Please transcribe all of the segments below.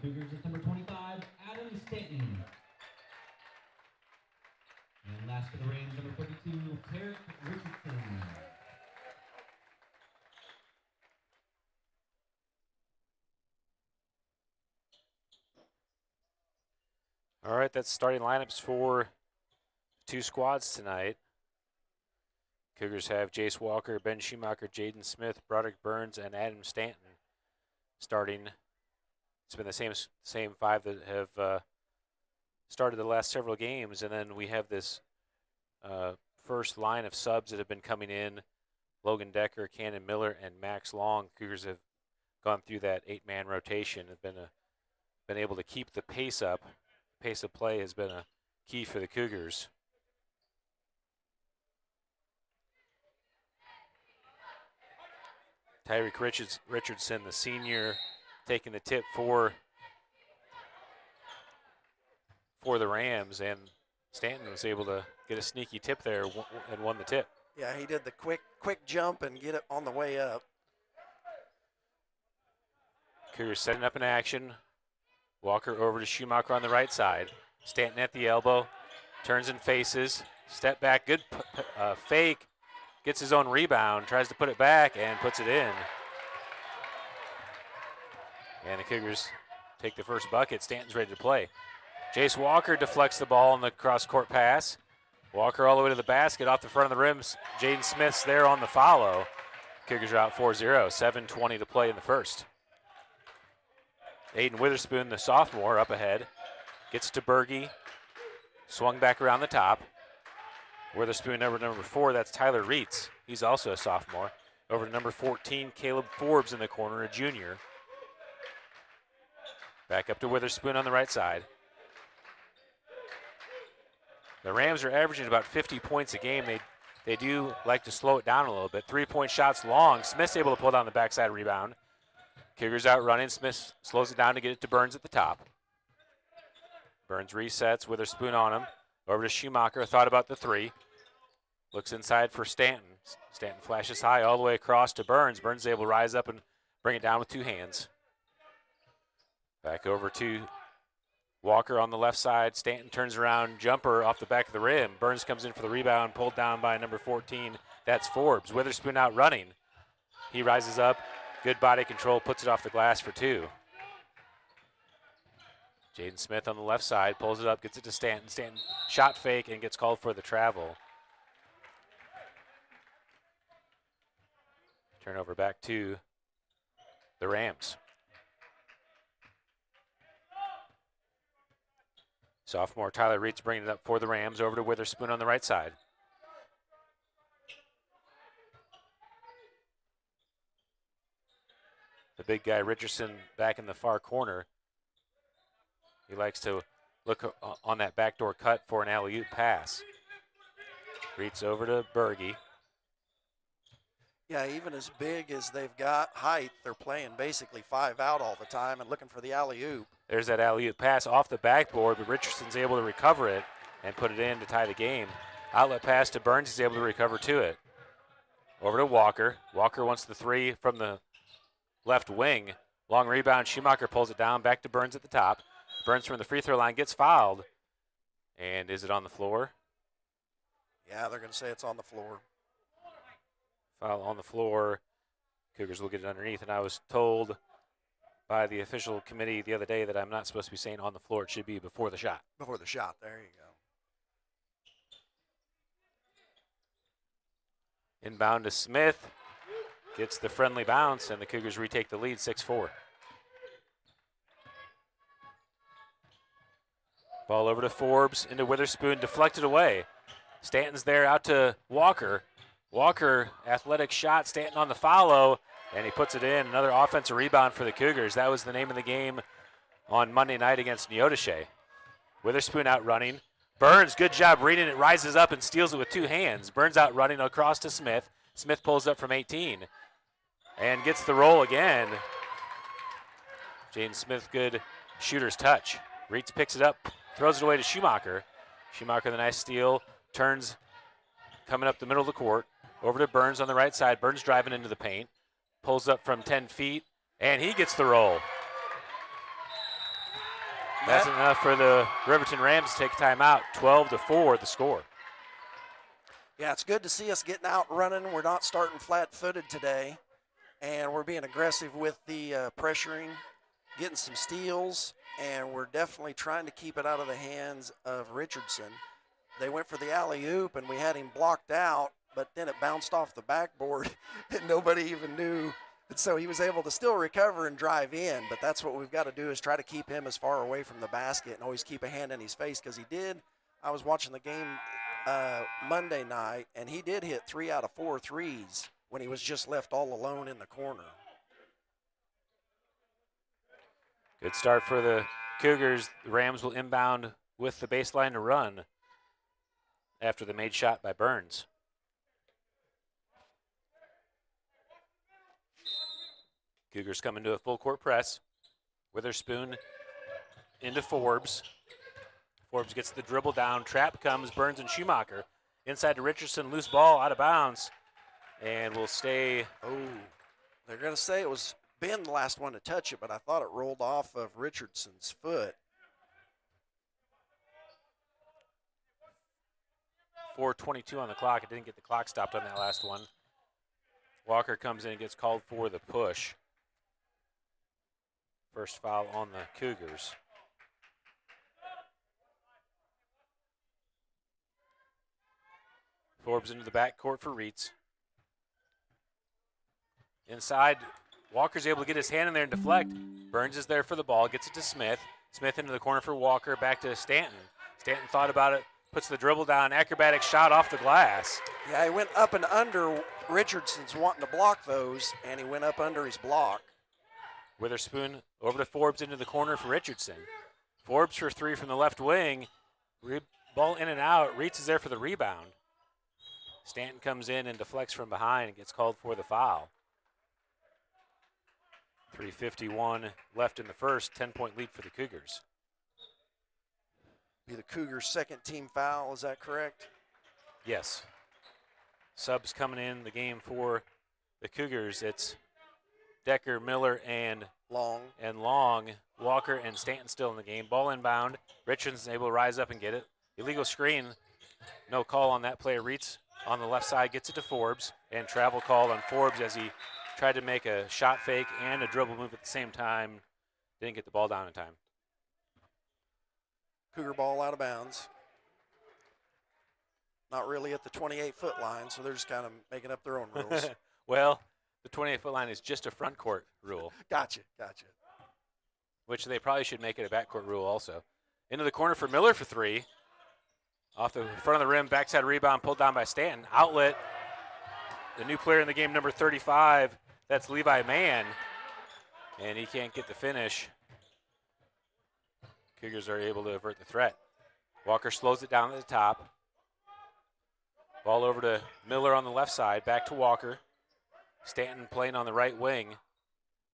Cougars is number 25, Adam Stanton. And last for the Rams, number 32, Tarek Richardson. All right, that's starting lineups for two squads tonight. Cougars have Jace Walker, Ben Schumacher, Jaden Smith, Broderick Burns, and Adam Stanton starting. It's been the same five that have started the last several games, and then we have this first line of subs that have been coming in: Logan Decker, Cannon Miller, and Max Long. Cougars have gone through that 8-man rotation and been able to keep the pace up. Pace of play has been a key for the Cougars. Tyreek Richardson, the senior, taking the tip for the Rams, and Stanton was able to get a sneaky tip there and won the tip. Yeah, he did the quick jump and get it on the way up. Cougars setting up in action. Walker over to Schumacher on the right side. Stanton at the elbow, turns and faces, step back, good fake, gets his own rebound, tries to put it back and puts it in. And the Cougars take the first bucket. Stanton's ready to play. Jace Walker deflects the ball on the cross-court pass. Walker all the way to the basket, off the front of the rim. Jaden Smith's there on the follow. Cougars are out 4-0, 7:20 to play in the first. Aiden Witherspoon, the sophomore, up ahead. Gets to Berge. Swung back around the top. Witherspoon, number 4, that's Tyler Reitz. He's also a sophomore. Over to number 14, Caleb Forbes in the corner, a junior. Back up to Witherspoon on the right side. The Rams are averaging about 50 points a game. They do like to slow it down a little bit. 3-point shots long. Smith's able to pull down the backside rebound. Cougars out running. Smith slows it down to get it to Burns at the top. Burns resets. Witherspoon on him. Over to Schumacher. Thought about the 3. Looks inside for Stanton. Stanton flashes high all the way across to Burns. Burns is able to rise up and bring it down with 2 hands. Back over to Walker on the left side. Stanton turns around. Jumper off the back of the rim. Burns comes in for the rebound. Pulled down by number 14. That's Forbes. Witherspoon out running. He rises up. Good body control, puts it off the glass for 2. Jaden Smith on the left side, pulls it up, gets it to Stanton. Stanton shot fake and gets called for the travel. Turnover back to the Rams. Sophomore Tyler Reitz bringing it up for the Rams, over to Witherspoon on the right side. The big guy, Richardson, back in the far corner. He likes to look on that backdoor cut for an alley-oop pass. Reitz over to Berge. Yeah, even as big as they've got height, they're playing basically 5 out all the time and looking for the alley-oop. There's that alley-oop pass off the backboard, but Richardson's able to recover it and put it in to tie the game. Outlet pass to Burns, he's able to recover to it. Over to Walker. Walker wants the 3 from the left wing. Long rebound, Schumacher pulls it down, back to Burns at the top. Burns from the free throw line gets fouled. And is it on the floor? Yeah, they're going to say it's on the floor. Foul on the floor. Cougars will get it underneath, and I was told by the official committee the other day that I'm not supposed to be saying on the floor. It should be before the shot. Before the shot, there you go. Inbound to Smith. Gets the friendly bounce, and the Cougars retake the lead, 6-4. Ball over to Forbes, into Witherspoon, deflected away. Stanton's there, out to Walker. Walker, athletic shot, Stanton on the follow, and he puts it in. Another offensive rebound for the Cougars. That was the name of the game on Monday night against Neodesha. Witherspoon out running. Burns, good job reading it, rises up and steals it with 2 hands. Burns out running across to Smith. Smith pulls up from 18 and gets the roll again. Jaden Smith, good shooter's touch. Reitz picks it up, throws it away to Schumacher. Schumacher, the nice steal, turns, coming up the middle of the court. Over to Burns on the right side. Burns driving into the paint. Pulls up from 10 feet, and he gets the roll. That's enough for the Riverton Rams to take a timeout. 12-4 the score. Yeah, it's good to see us getting out running. We're not starting flat-footed today, and we're being aggressive with the pressuring, getting some steals, and we're definitely trying to keep it out of the hands of Richardson. They went for the alley-oop, and we had him blocked out, but then it bounced off the backboard, and nobody even knew. And so he was able to still recover and drive in, but that's what we've got to do is try to keep him as far away from the basket and always keep a hand in his face, because he did. I was watching the game Monday night, and he did hit 3 out of 4 threes when he was just left all alone in the corner. Good start for the Cougars. The Rams will inbound with the baseline to run after the made shot by Burns. Cougars come into a full court press. Witherspoon into Forbes. Forbes gets the dribble down. Trap comes, Burns and Schumacher. Inside to Richardson, loose ball, out of bounds. And will stay. Oh, they're going to say it was Ben the last one to touch it, but I thought it rolled off of Richardson's foot. 4:22 on the clock. It didn't get the clock stopped on that last one. Walker comes in and gets called for the push. First foul on the Cougars. Forbes into the backcourt for Reitz. Inside, Walker's able to get his hand in there and deflect. Burns is there for the ball, gets it to Smith. Smith into the corner for Walker, back to Stanton. Stanton thought about it, puts the dribble down, acrobatic shot off the glass. Yeah, he went up and under. Richardson's wanting to block those, and he went up under his block. Witherspoon over to Forbes into the corner for Richardson. Forbes for 3 from the left wing. Ball in and out. Reitz is there for the rebound. Stanton comes in and deflects from behind and gets called for the foul. 3:51 left in the first, 10-point lead for the Cougars. Be the Cougars' second team foul, is that correct? Yes. Subs coming in the game for the Cougars. It's Decker, Miller, and Long. Walker and Stanton still in the game. Ball inbound. Richardson's able to rise up and get it. Illegal screen. No call on that play. Reitz on the left side gets it to Forbes, and travel called on Forbes as he tried to make a shot fake and a dribble move at the same time. Didn't get the ball down in time. Cougar ball out of bounds. Not really at the 28-foot line, so they're just kind of making up their own rules. Well, the 28-foot line is just a front court rule. Gotcha. Which they probably should make it a backcourt rule also. Into the corner for Miller for 3. Off the front of the rim, backside rebound pulled down by Stanton. Outlet, the new player in the game, number 35, that's Levi Mann. And he can't get the finish. Cougars are able to avert the threat. Walker slows it down at the top. Ball over to Miller on the left side, back to Walker. Stanton playing on the right wing.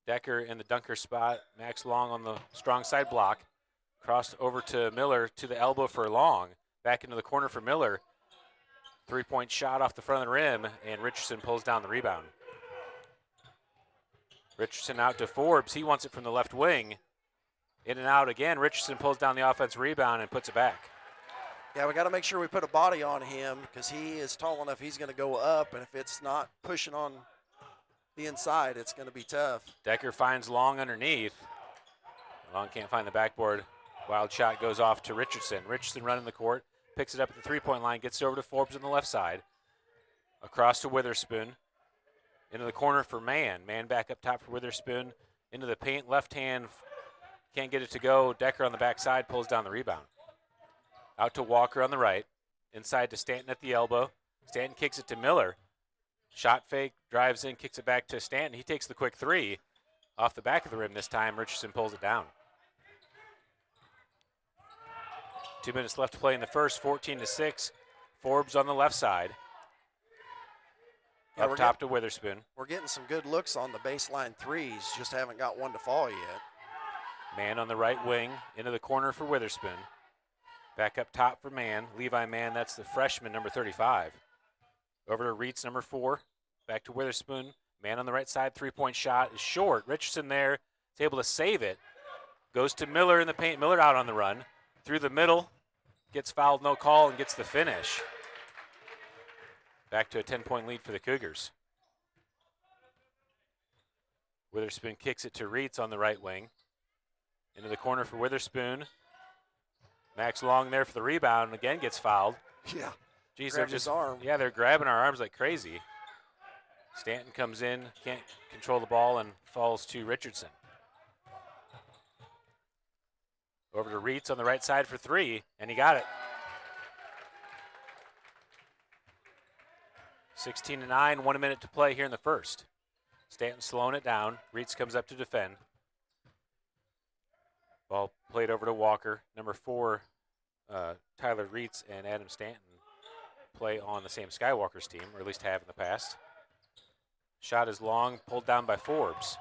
Decker in the dunker spot. Max Long on the strong side block. Crossed over to Miller to the elbow for Long. Back into the corner for Miller. 3-point shot off the front of the rim, and Richardson pulls down the rebound. Richardson out to Forbes. He wants it from the left wing. In and out again. Richardson pulls down the offensive rebound and puts it back. Yeah, we got to make sure we put a body on him because he is tall enough he's going to go up, and if it's not pushing on the inside, it's going to be tough. Decker finds Long underneath. Long can't find the backboard. Wild shot goes off to Richardson. Richardson running the court, picks it up at the 3-point line, gets it over to Forbes on the left side. Across to Witherspoon. Into the corner for Mann. Mann back up top for Witherspoon. Into the paint, left hand. Can't get it to go. Decker on the backside pulls down the rebound. Out to Walker on the right. Inside to Stanton at the elbow. Stanton kicks it to Miller. Shot fake, drives in, kicks it back to Stanton. He takes the quick 3 off the back of the rim this time. Richardson pulls it down. 2 minutes left to play in the first, 14-6. Forbes on the left side. Yeah, up top to Witherspoon. We're getting some good looks on the baseline threes, just haven't got one to fall yet. Mann on the right wing, into the corner for Witherspoon. Back up top for Mann. Levi Mann, that's the freshman, number 35. Over to Reitz, number 4. Back to Witherspoon. Mann on the right side, 3-point shot is short. Richardson there is able to save it. Goes to Miller in the paint. Miller out on the run. Through the middle. Gets fouled, no call, and gets the finish. Back to a 10-point lead for the Cougars. Witherspoon kicks it to Reitz on the right wing. Into the corner for Witherspoon. Max Long there for the rebound, and again gets fouled. Yeah. Geez, Grabbed his arm. Yeah, they're grabbing our arms like crazy. Stanton comes in, can't control the ball, and falls to Richardson. Over to Reitz on the right side for three, and he got it. 16-9, 1 minute to play here in the first. Stanton slowing it down. Reitz comes up to defend. Ball played over to Walker. Number 4, Tyler Reitz and Adam Stanton play on the same Skywalkers team, or at least have in the past. Shot is long, pulled down by Forbes.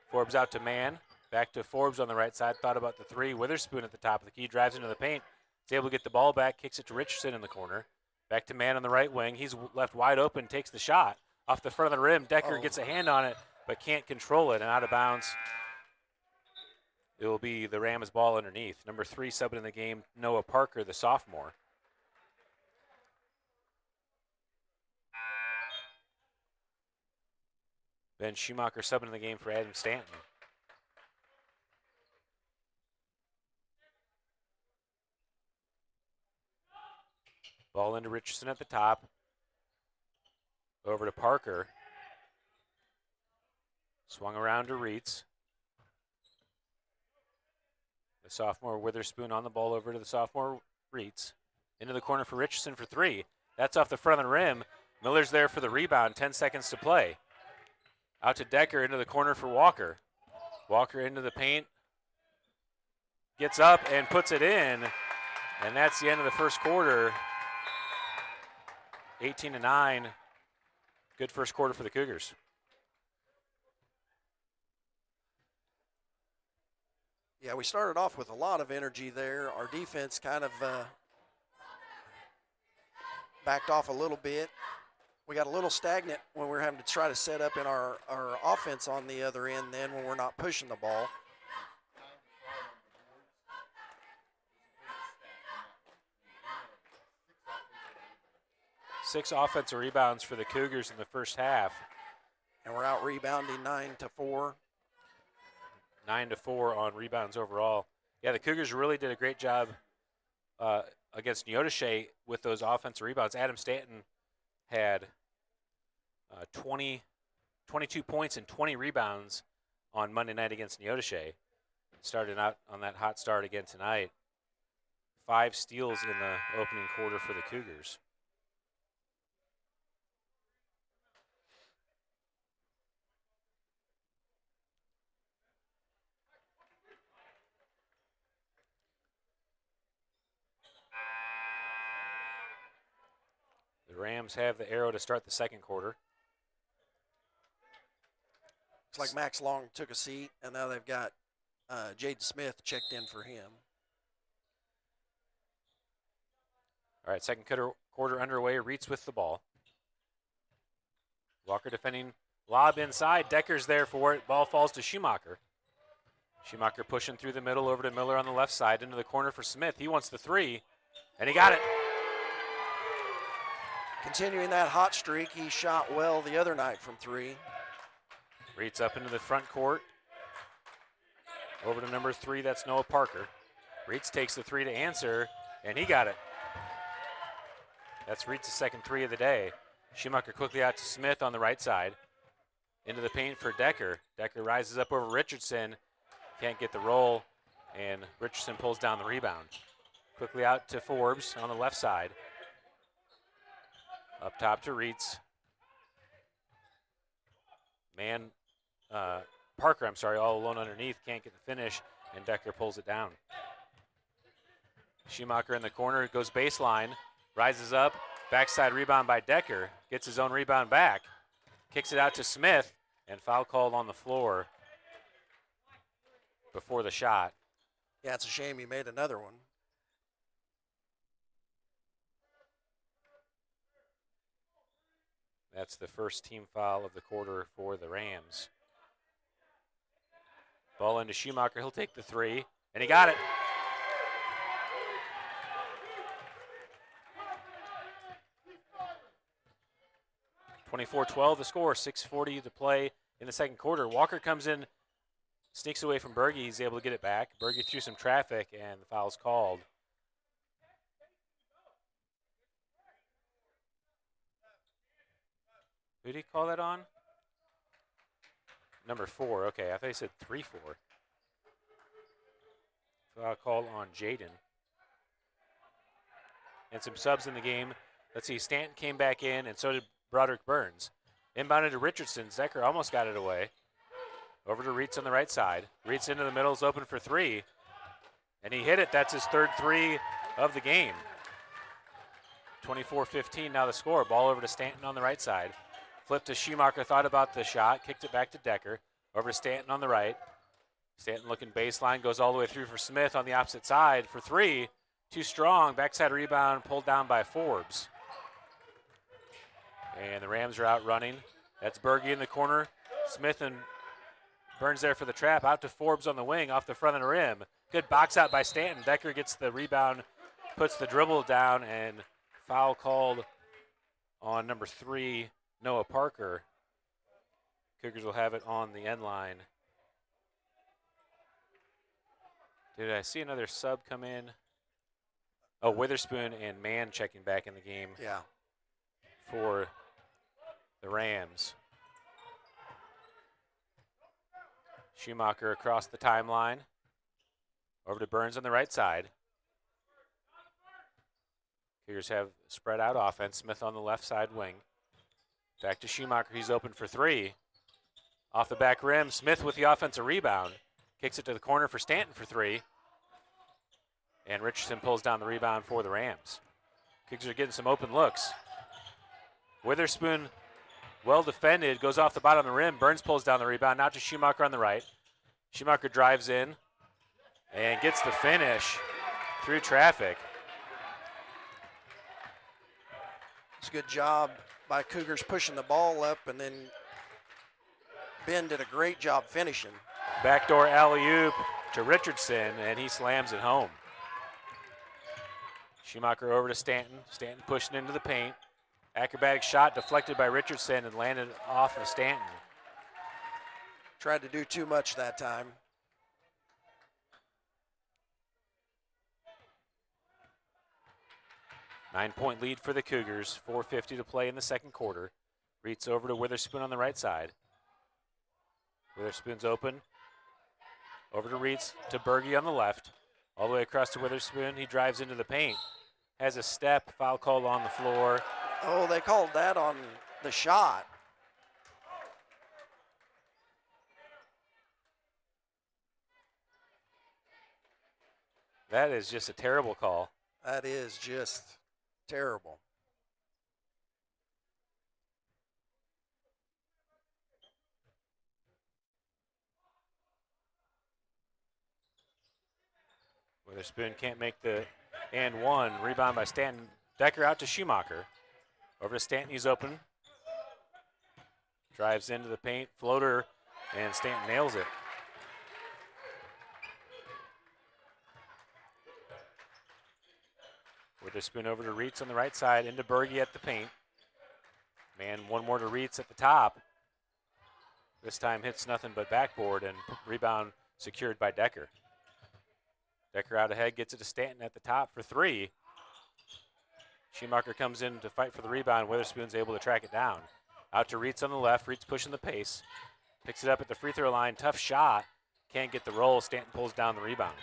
Forbes out to man. Back to Forbes on the right side. Thought about the three. Witherspoon at the top of the key. Drives into the paint. Is able to get the ball back. Kicks it to Richardson in the corner. Back to man on the right wing. He's left wide open. Takes the shot. Off the front of the rim. Decker gets a hand on it, but can't control it. And out of bounds. It will be the Rams ball underneath. Number 3 subbing in the game, Noah Parker, the sophomore. Ben Schumacher subbing in the game for Adam Stanton. Ball into Richardson at the top. Over to Parker. Swung around to Reitz. The sophomore Witherspoon on the ball over to the sophomore Reitz. Into the corner for Richardson for three. That's off the front of the rim. Miller's there for the rebound, 10 seconds to play. Out to Decker into the corner for Walker. Walker into the paint. Gets up and puts it in. And that's the end of the first quarter. 18-9. Good first quarter for the Cougars. Yeah, we started off with a lot of energy there. Our defense kind of backed off a little bit. We got a little stagnant when we were having to try to set up in our offense on the other end then when we're not pushing the ball. Six offensive rebounds for the Cougars in the first half. And we're out rebounding 9-4. 9-4 on rebounds overall. Yeah, the Cougars really did a great job against Neodesha with those offensive rebounds. Adam Stanton had 22 points and 20 rebounds on Monday night against Neodesha. Started out on that hot start again tonight. 5 steals in the opening quarter for the Cougars. The Rams have the arrow to start the second quarter. It's like Max Long took a seat, and now they've got Jaden Smith checked in for him. All right, second quarter underway. Reitz with the ball. Walker defending. Lob inside. Decker's there for it. Ball falls to Schumacher. Schumacher pushing through the middle over to Miller on the left side. Into the corner for Smith. He wants the three, and he got it. Continuing that hot streak, he shot well the other night from 3. Reitz up into the front court. Over to number 3, that's Noah Parker. Reitz takes the three to answer, and he got it. That's Reitz's second three of the day. Schumacher quickly out to Smith on the right side. Into the paint for Decker. Decker rises up over Richardson. Can't get the roll, and Richardson pulls down the rebound. Quickly out to Forbes on the left side. Up top to Reitz. Parker, all alone underneath, can't get the finish, and Decker pulls it down. Schumacher in the corner, goes baseline, rises up, backside rebound by Decker, gets his own rebound back, kicks it out to Smith, and foul called on the floor before the shot. Yeah, it's a shame he made another one. That's the first team foul of the quarter for the Rams. Ball into Schumacher. He'll take the three, and he got it. (24-12) the score. 6:40 to play in the second quarter. Walker comes in, sneaks away from Berge. He's able to get it back. Berge through some traffic, and the foul's called. Who did he call that on? Number 4. Okay, I thought he said 3-4. Foul called on Jaden. And some subs in the game. Let's see, Stanton came back in, and so did Broderick Burns. Inbounded to Richardson. Zecker almost got it away. Over to Reitz on the right side. Reitz into the middle, is open for 3. And he hit it. That's his third 3 of the game. 24-15 now the score. Ball over to Stanton on the right side. Flip to Schumacher, thought about the shot, kicked it back to Decker. Over to Stanton on the right. Stanton looking baseline, goes all the way through for Smith on the opposite side for 3. Too strong, backside rebound pulled down by Forbes. And the Rams are out running. That's Berge in the corner. Smith and Burns there for the trap, out to Forbes on the wing, off the front of the rim. Good box out by Stanton. Decker gets the rebound, puts the dribble down, and foul called on number 3, Noah Parker. Cougars will have it on the end line. Did I see another sub come in? Oh, Witherspoon and Mann checking back in the game. Yeah. For the Rams. Schumacher across the timeline. Over to Burns on the right side. Cougars have spread out offense. Smith on the left side wing. Back to Schumacher. He's open for 3. Off the back rim. Smith with the offensive rebound. Kicks it to the corner for Stanton for 3. And Richardson pulls down the rebound for the Rams. Cougars are getting some open looks. Witherspoon, well defended, goes off the bottom of the rim. Burns pulls down the rebound, now to Schumacher on the right. Schumacher drives in and gets the finish through traffic. It's a good job by Cougars pushing the ball up, and then Ben did a great job finishing. Backdoor alley-oop to Richardson, and he slams it home. Schumacher over to Stanton. Stanton pushing into the paint. Acrobatic shot deflected by Richardson and landed off of Stanton. Tried to do too much that time. Nine-point lead for the Cougars. 4:50 to play in the second quarter. Reitz over to Witherspoon on the right side. Witherspoon's open. Over to Reitz, to Berge on the left. All the way across to Witherspoon. He drives into the paint. Has a step, foul called on the floor. Oh, they called that on the shot. That is just a terrible call. That is just terrible. Witherspoon can't make the and one. Rebound by Stanton. Decker out to Schumacher. Over to Stanton, he's open. Drives into the paint, floater, and Stanton nails it. Witherspoon over to Reitz on the right side, into Berge at the paint. Man, one more to Reitz at the top. This time hits nothing but backboard, and rebound secured by Decker. Decker out ahead, gets it to Stanton at the top for 3. Schumacher comes in to fight for the rebound. Witherspoon's able to track it down. Out to Reitz on the left. Reitz pushing the pace. Picks it up at the free throw line. Tough shot. Can't get the roll. Stanton pulls down the rebound.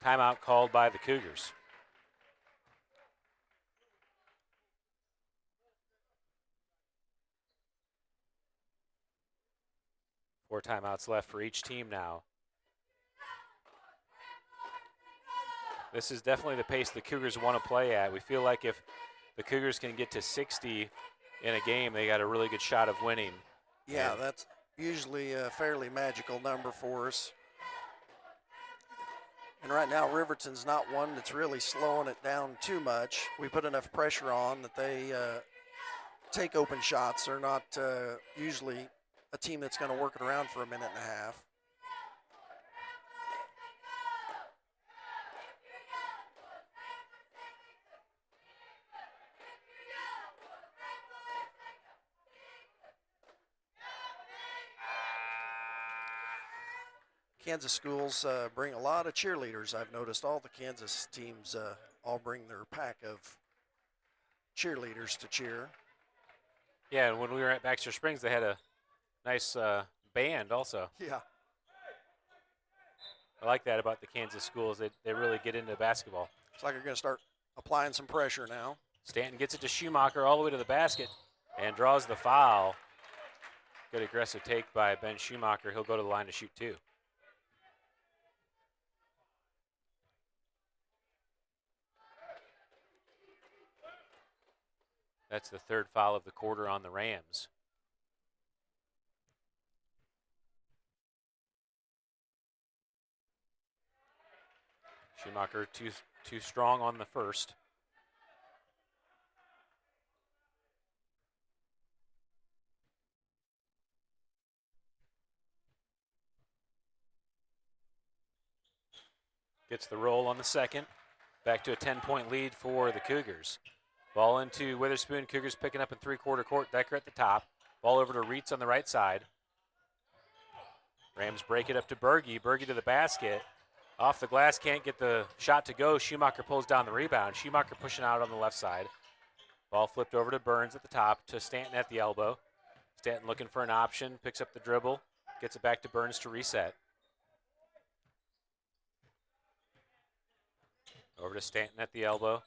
Timeout called by the Cougars. Four timeouts left for each team now. This is definitely the pace the Cougars want to play at. We feel like if the Cougars can get to 60 in a game, they got a really good shot of winning. Yeah, that's usually a fairly magical number for us. And right now, Riverton's not one that's really slowing it down too much. We put enough pressure on that they take open shots. They're not usually a team that's going to work it around for a minute and a half. Kansas schools bring a lot of cheerleaders. I've noticed all the Kansas teams all bring their pack of cheerleaders to cheer. Yeah, and when we were at Baxter Springs, they had a nice band also. Yeah. I like that about the Kansas schools. They really get into basketball. Looks like they're going to start applying some pressure now. Stanton gets it to Schumacher all the way to the basket and draws the foul. Good aggressive take by Ben Schumacher. He'll go to the line to shoot 2. That's the 3rd foul of the quarter on the Rams. Schumacher too strong on the first. Gets the roll on the second. Back to a 10-point lead for the Cougars. Ball into Witherspoon. Cougars picking up in 3/4 court. Decker at the top. Ball over to Reitz on the right side. Rams break it up to Berge. Berge to the basket. Off the glass, can't get the shot to go. Schumacher pulls down the rebound. Schumacher pushing out on the left side. Ball flipped over to Burns at the top to Stanton at the elbow. Stanton looking for an option. Picks up the dribble. Gets it back to Burns to reset. Over to Stanton at the elbow.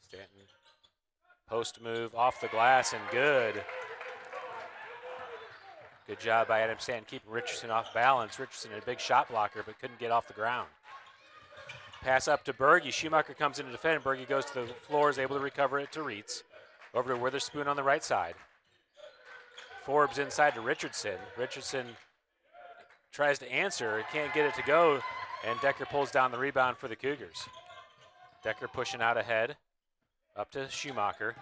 Stanton, post move off the glass and good. Good job by Adam Stanton keeping Richardson off balance. Richardson a big shot blocker but couldn't get off the ground. Pass up to Berge. Schumacher comes in to defend. Berge goes to the floor, is able to recover it to Reitz. Over to Witherspoon on the right side. Forbes inside to Richardson. Richardson tries to answer, can't get it to go, and Decker pulls down the rebound for the Cougars. Decker pushing out ahead. Up to Schumacher.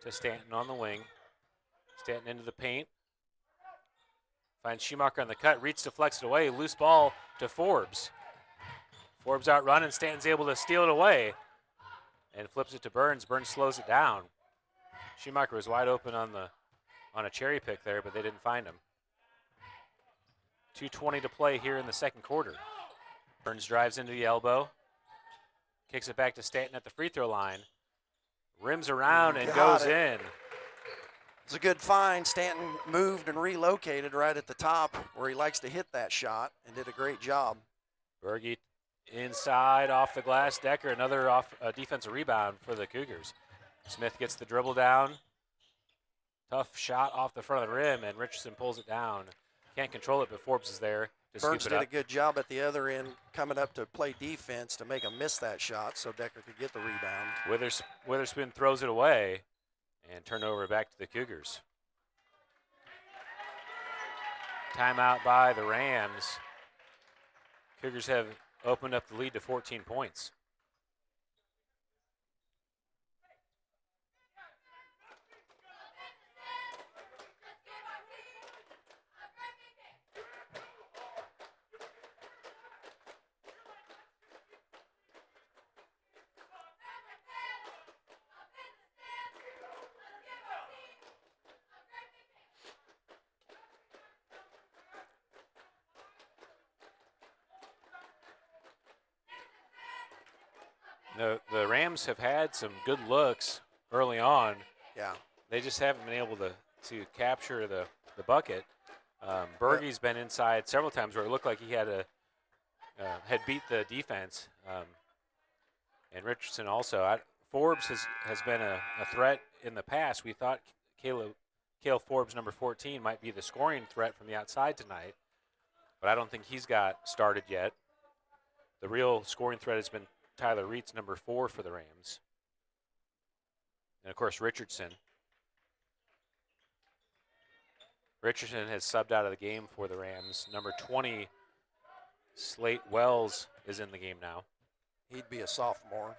To Stanton on the wing. Stanton into the paint. Finds Schumacher on the cut. Reitz deflects it away. Loose ball to Forbes. Forbes out running. Stanton's able to steal it away and flips it to Burns. Burns slows it down. Schumacher was wide open on a cherry pick there, but they didn't find him. 2:20 to play here in the second quarter. Burns drives into the elbow. Kicks it back to Stanton at the free throw line. Rims around and goes in. It's a good find. Stanton moved and relocated right at the top where he likes to hit that shot and did a great job. Berge inside off the glass. Decker, another defensive rebound for the Cougars. Smith gets the dribble down. Tough shot off the front of the rim, and Richardson pulls it down. Can't control it, but Forbes is there to Burns scoop it did up. a good job at the other end coming up to play defense to make him miss that shot so Decker could get the rebound. Witherspoon throws it away and turnover back to the Cougars. Timeout by the Rams. Cougars have opened up the lead to 14 points. The Rams have had some good looks early on. Yeah. They just haven't been able to capture the bucket. Berge's been inside several times where it looked like he had beat the defense. And Richardson also. Forbes has been a threat in the past. We thought Cale Forbes, number 14, might be the scoring threat from the outside tonight. But I don't think he's got started yet. The real scoring threat has been Tyler Reitz, number 4 for the Rams. And, of course, Richardson. Richardson has subbed out of the game for the Rams. Number 20, Slate Wells, is in the game now. He'd be a sophomore.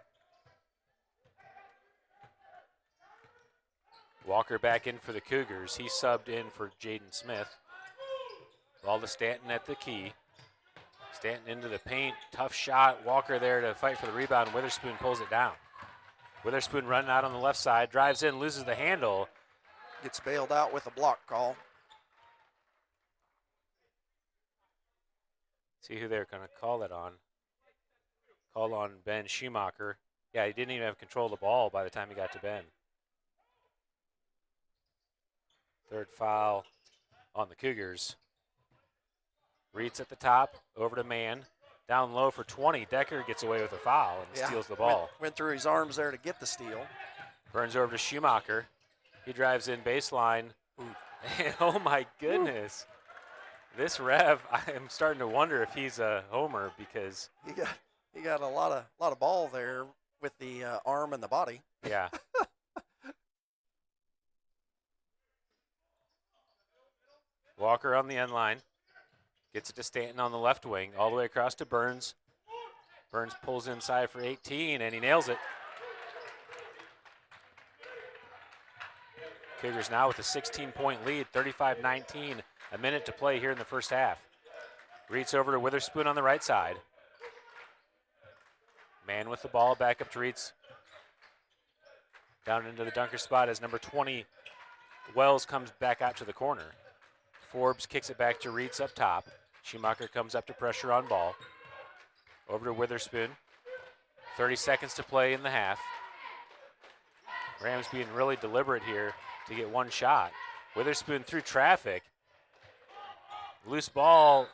Walker back in for the Cougars. He subbed in for Jaden Smith. Ball to Stanton at the key. Stanton into the paint. Tough shot. Walker there to fight for the rebound. Witherspoon pulls it down. Witherspoon running out on the left side. Drives in, loses the handle. Gets bailed out with a block call. See who they're going to call it on. Call on Ben Schumacher. Yeah, he didn't even have control of the ball by the time he got to Ben. Third foul on the Cougars. Reeds at the top, over to Mann. Down low for 20. Decker gets away with a foul and steals the ball. Went through his arms there to get the steal. Burns over to Schumacher. He drives in baseline. And, oh my goodness. This Rev, I am starting to wonder if he's a homer because he got a lot of ball there with the arm and the body. Yeah. Walker on the end line. Gets it to Stanton on the left wing, all the way across to Burns. Burns pulls inside for 18, and he nails it. Cougars now with a 16-point lead, 35-19. A minute to play here in the first half. Reeds over to Witherspoon on the right side. Mann with the ball, back up to Reeds. Down into the dunker spot as number 20, Wells, comes back out to the corner. Forbes kicks it back to Reeds up top. Schumacher comes up to pressure on ball. Over to Witherspoon. 30 seconds to play in the half. Rams being really deliberate here to get one shot. Witherspoon through traffic. Loose ball.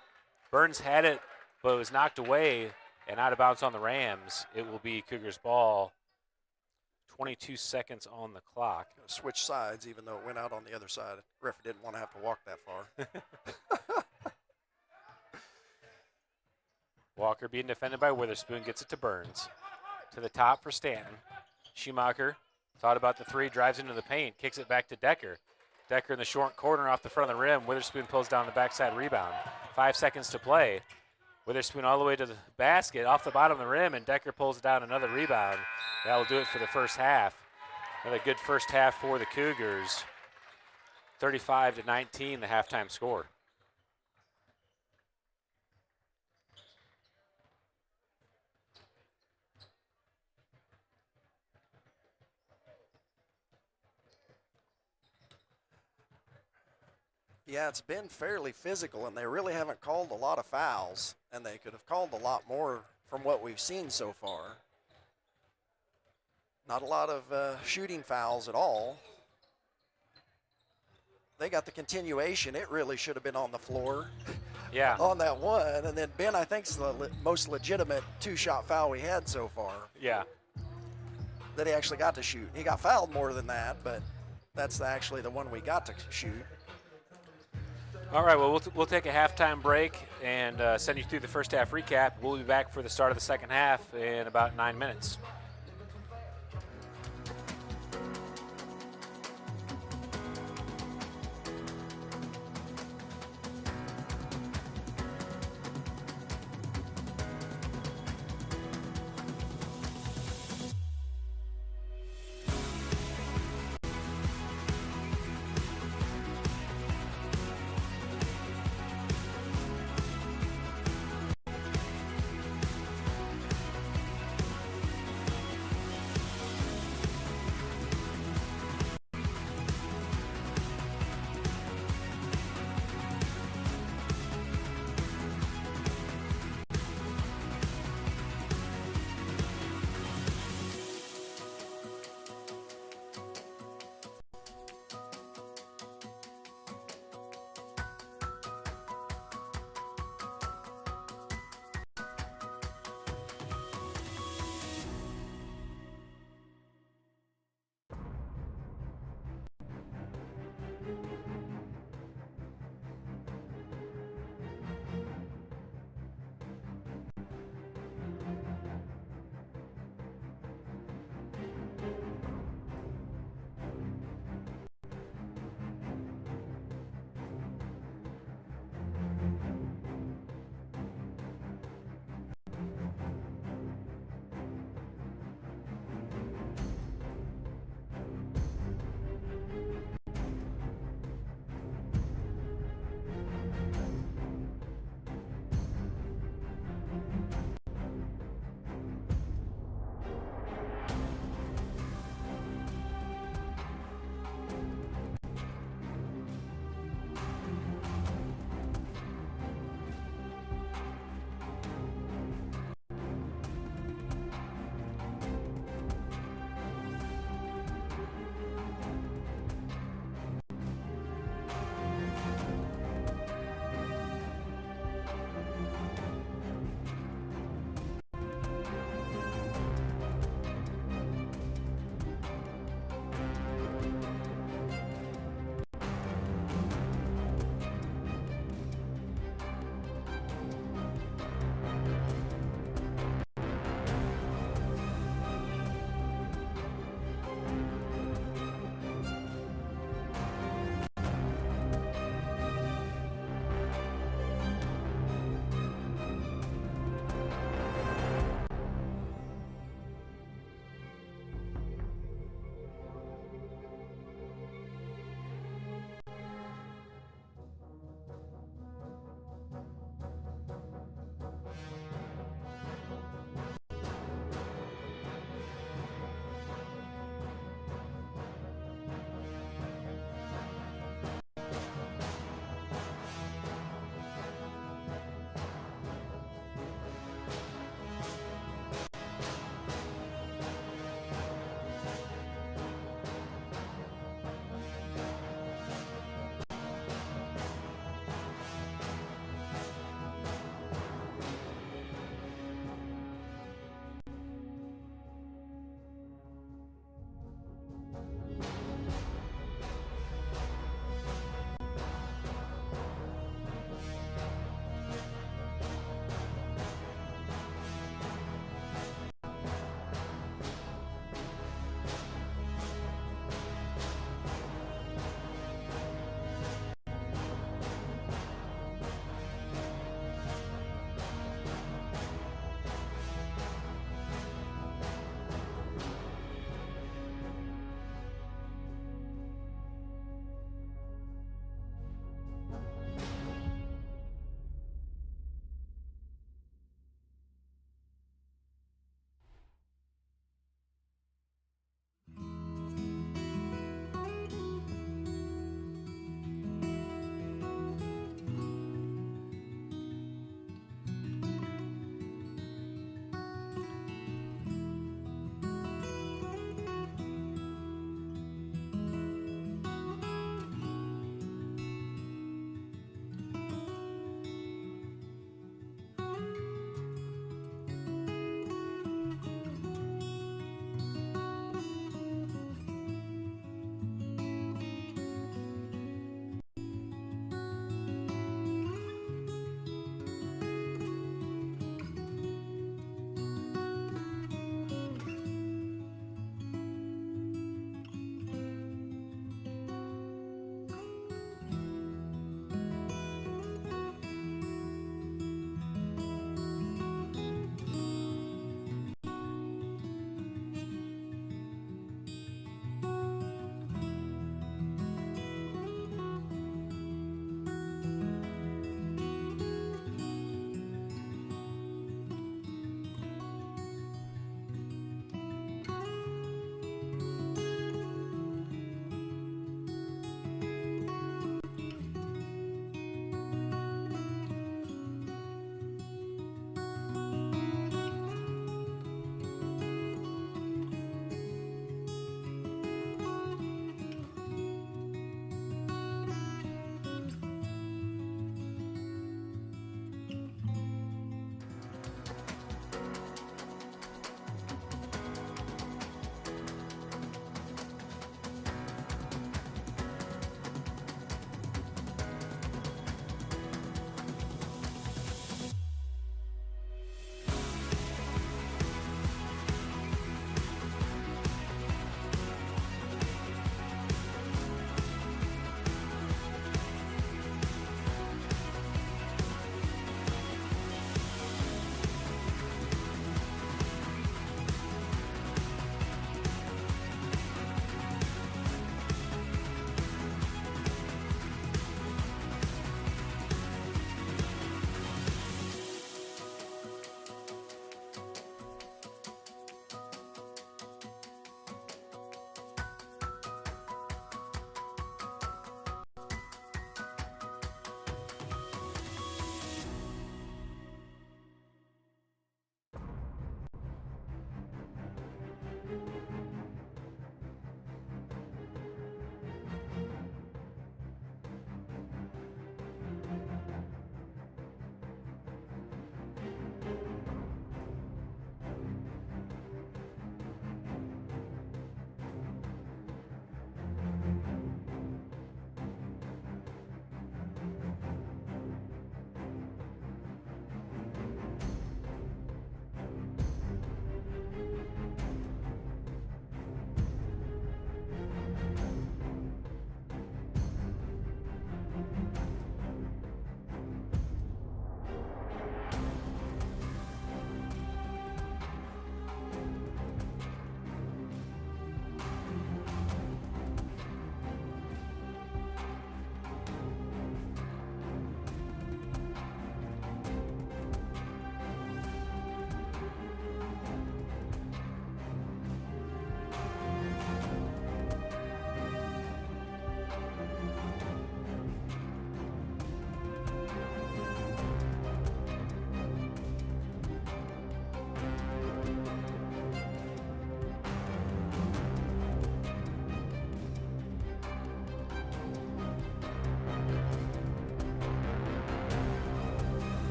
Burns had it, but it was knocked away and out of bounds on the Rams. It will be Cougars ball. 22 seconds on the clock. Switch sides, even though it went out on the other side. Referee didn't want to have to walk that far. Walker being defended by Witherspoon, gets it to Burns. To the top for Stanton. Schumacher thought about the three, drives into the paint, kicks it back to Decker. Decker in the short corner off the front of the rim. Witherspoon pulls down the backside rebound. 5 seconds to play. Witherspoon all the way to the basket, off the bottom of the rim, and Decker pulls down another rebound. That will do it for the first half. Another good first half for the Cougars. 35-19, the halftime score. Yeah, it's been fairly physical, and they really haven't called a lot of fouls, and they could have called a lot more from what we've seen so far. Not a lot of shooting fouls at all. They got the continuation. It really should have been on the floor. Yeah. On that one, and then Ben, I think, is the most legitimate two-shot foul we had so far. Yeah. That he actually got to shoot. He got fouled more than that, but that's actually the one we got to shoot. All right, well, we'll take a halftime break and send you through the first half recap. We'll be back for the start of the second half in about 9 minutes.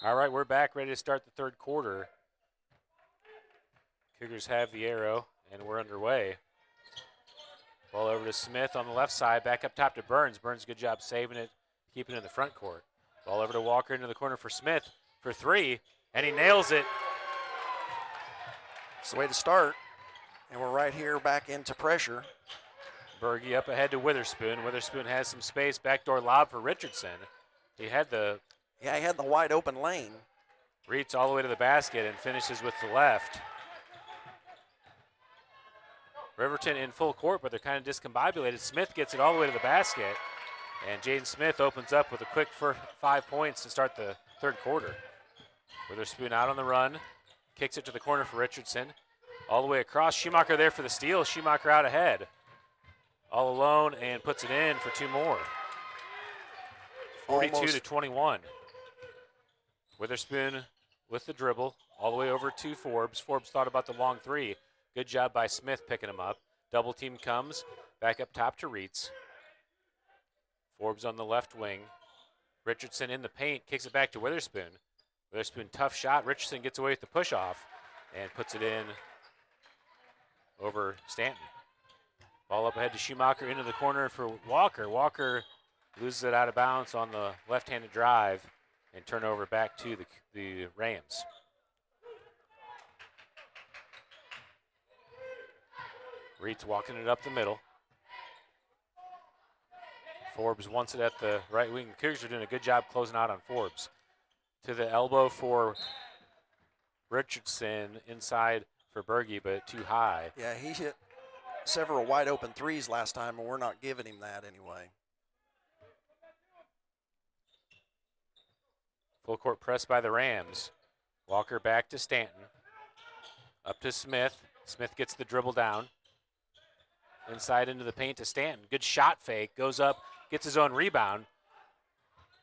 All right, we're back, ready to start the third quarter. Cougars have the arrow, and we're underway. Ball over to Smith on the left side, back up top to Burns. Burns, good job saving it, keeping it in the front court. Ball over to Walker into the corner for Smith for three, and he nails it. It's the way to start, and we're right here back into pressure. Berge up ahead to Witherspoon. Witherspoon has some space, backdoor lob for Richardson. He had the wide open lane. reach all the way to the basket and finishes with the left. Riverton in full court, but they're kind of discombobulated. Smith gets it all the way to the basket, and Jaden Smith opens up with a quick 5 points to start the third quarter. Witherspoon out on the run, kicks it to the corner for Richardson. All the way across, Schumacher there for the steal. Schumacher out ahead. All alone and puts it in for two more. 42-21. Witherspoon with the dribble, all the way over to Forbes. Forbes thought about the long three. Good job by Smith picking him up. Double team comes, back up top to Reitz. Forbes on the left wing. Richardson in the paint, kicks it back to Witherspoon. Witherspoon, tough shot. Richardson gets away with the push off and puts it in over Stanton. Ball up ahead to Schumacher into the corner for Walker. Walker loses it out of bounds on the left-handed drive and turnover back to the Rams. Reed's walking it up the middle. Forbes wants it at the right wing. The Cougars are doing a good job closing out on Forbes. To the elbow for Richardson, inside for Berge, but too high. Yeah, he hit several wide open threes last time, and we're not giving him that anyway. Full court press by the Rams. Walker back to Stanton. Up to Smith. Smith gets the dribble down. Inside into the paint to Stanton. Good shot fake. Goes up, gets his own rebound.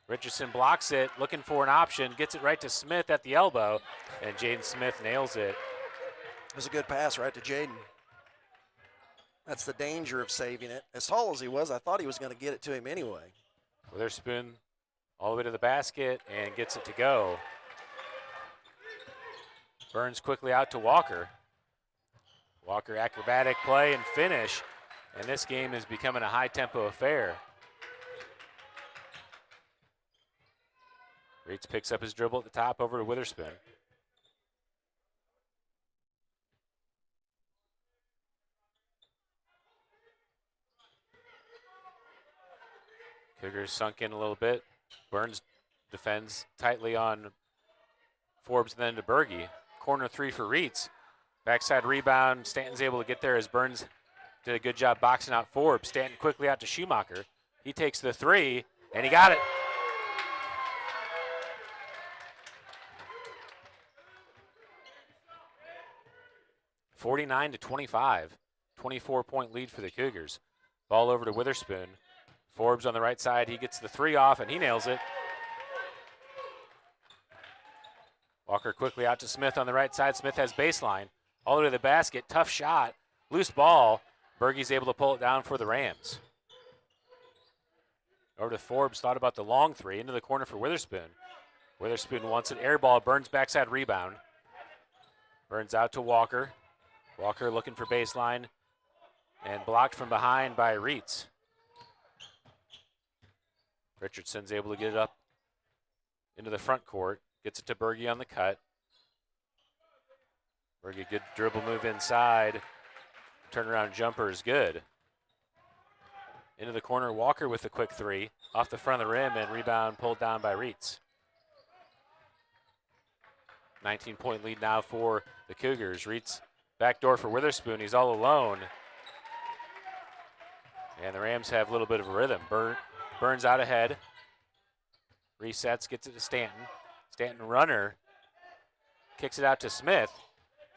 Richardson blocks it, looking for an option. Gets it right to Smith at the elbow. And Jaden Smith nails it. It was a good pass right to Jaden. That's the danger of saving it. As tall as he was, I thought he was going to get it to him anyway. Witherspoon all the way to the basket and gets it to go. Burns quickly out to Walker. Walker acrobatic play and finish. And this game is becoming a high-tempo affair. Reitz picks up his dribble at the top over to Witherspoon. Cougars sunk in a little bit. Burns defends tightly on Forbes and then to Berge. Corner three for Reitz. Backside rebound. Stanton's able to get there as Burns did a good job boxing out Forbes. Stanton quickly out to Schumacher. He takes the three, and he got it. (49-25). 24-point lead for the Cougars. Ball over to Witherspoon. Forbes on the right side. He gets the three off, and he nails it. Walker quickly out to Smith on the right side. Smith has baseline. All the way to the basket. Tough shot. Loose ball. Berge's able to pull it down for the Rams. Over to Forbes. Thought about the long three. Into the corner for Witherspoon. Witherspoon wants an air ball. Burns backside rebound. Burns out to Walker. Walker looking for baseline. And blocked from behind by Reitz. Richardson's able to get it up into the front court. Gets it to Berge on the cut. Berge, good dribble move inside. Turnaround jumper is good. Into the corner, Walker with the quick three. Off the front of the rim and rebound pulled down by Reitz. 19-point lead now for the Cougars. Reitz backdoor for Witherspoon. He's all alone. And the Rams have a little bit of a rhythm. Burns out ahead. Resets, gets it to Stanton. Stanton runner. Kicks it out to Smith.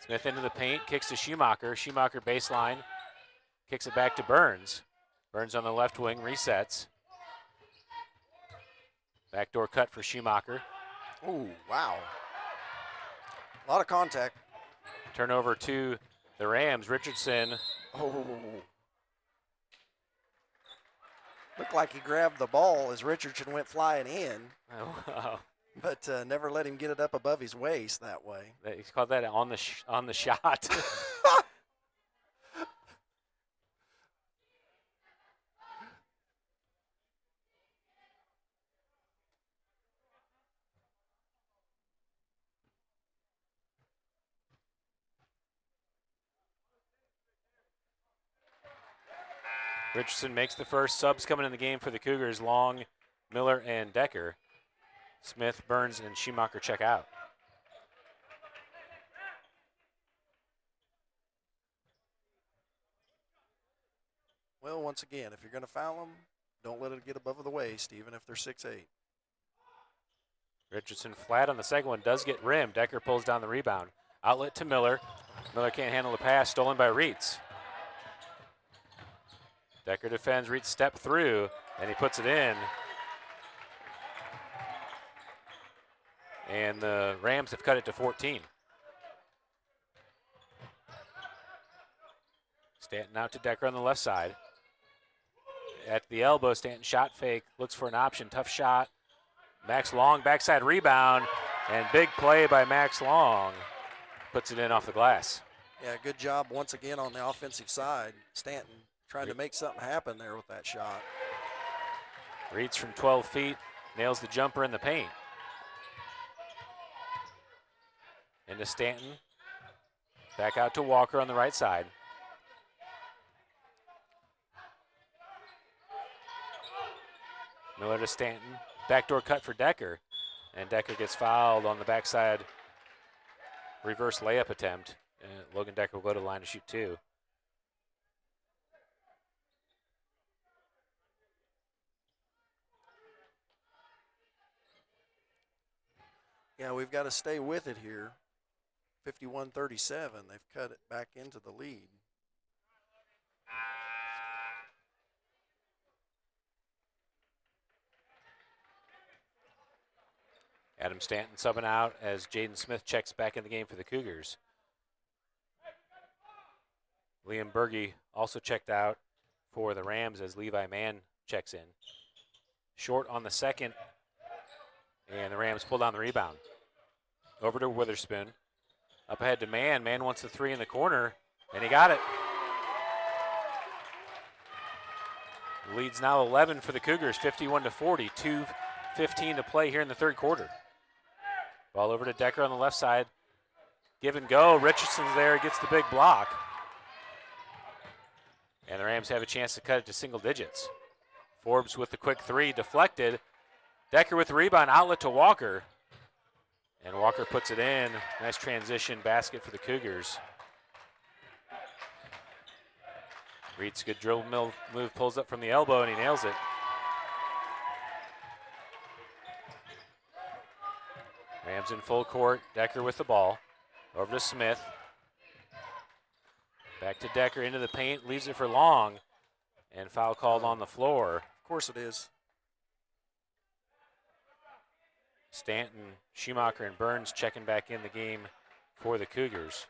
Smith into the paint, kicks to Schumacher. Schumacher baseline. Kicks it back to Burns. Burns on the left wing, resets. Backdoor cut for Schumacher. Ooh, wow. A lot of contact. Turnover to the Rams. Richardson. Oh. Looked like he grabbed the ball as Richardson went flying in. Oh, wow. but never let him get it up above his waist that way. He's called that on the shot. Richardson makes the first. Subs coming in the game for the Cougars: Long, Miller, and Decker. Smith, Burns, and Schumacher check out. Well, once again, if you're going to foul them, don't let it get above the waist, even if they're 6'8". Richardson flat on the second one, does get rimmed. Decker pulls down the rebound. Outlet to Miller. Miller can't handle the pass, stolen by Reitz. Decker defends, Reitz step through, and he puts it in. And the Rams have cut it to 14. Stanton out to Decker on the left side. At the elbow, Stanton shot fake, looks for an option, tough shot. Max Long, backside rebound, and big play by Max Long. Puts it in off the glass. Yeah, good job once again on the offensive side. Stanton trying to make something happen there with that shot. Reitz from 12 feet, nails the jumper in the paint. Into Stanton. Back out to Walker on the right side. Miller to Stanton. Backdoor cut for Decker. And Decker gets fouled on the backside reverse layup attempt. And Logan Decker will go to the line to shoot two. Yeah, we've got to stay with it here. 51-37, they've cut it back into the lead. Adam Stanton subbing out as Jaden Smith checks back in the game for the Cougars. Liam Berge also checked out for the Rams as Levi Mann checks in. Short on the second, and the Rams pull down the rebound. Over to Witherspoon. Up ahead to Mann. Mann wants the three in the corner, and he got it. Lead's now 11 for the Cougars, 51-40. 2:15 to play here in the third quarter. Ball over to Decker on the left side. Give and go. Richardson's there, gets the big block. And the Rams have a chance to cut it to single digits. Forbes with the quick three, deflected. Decker with the rebound, outlet to Walker. And Walker puts it in. Nice transition basket for the Cougars. Reed's good drill mill move, pulls up from the elbow, and he nails it. Rams in full court. Decker with the ball. Over to Smith. Back to Decker into the paint, leaves it for Long. And foul called on the floor. Of course it is. Stanton, Schumacher, and Burns checking back in the game for the Cougars.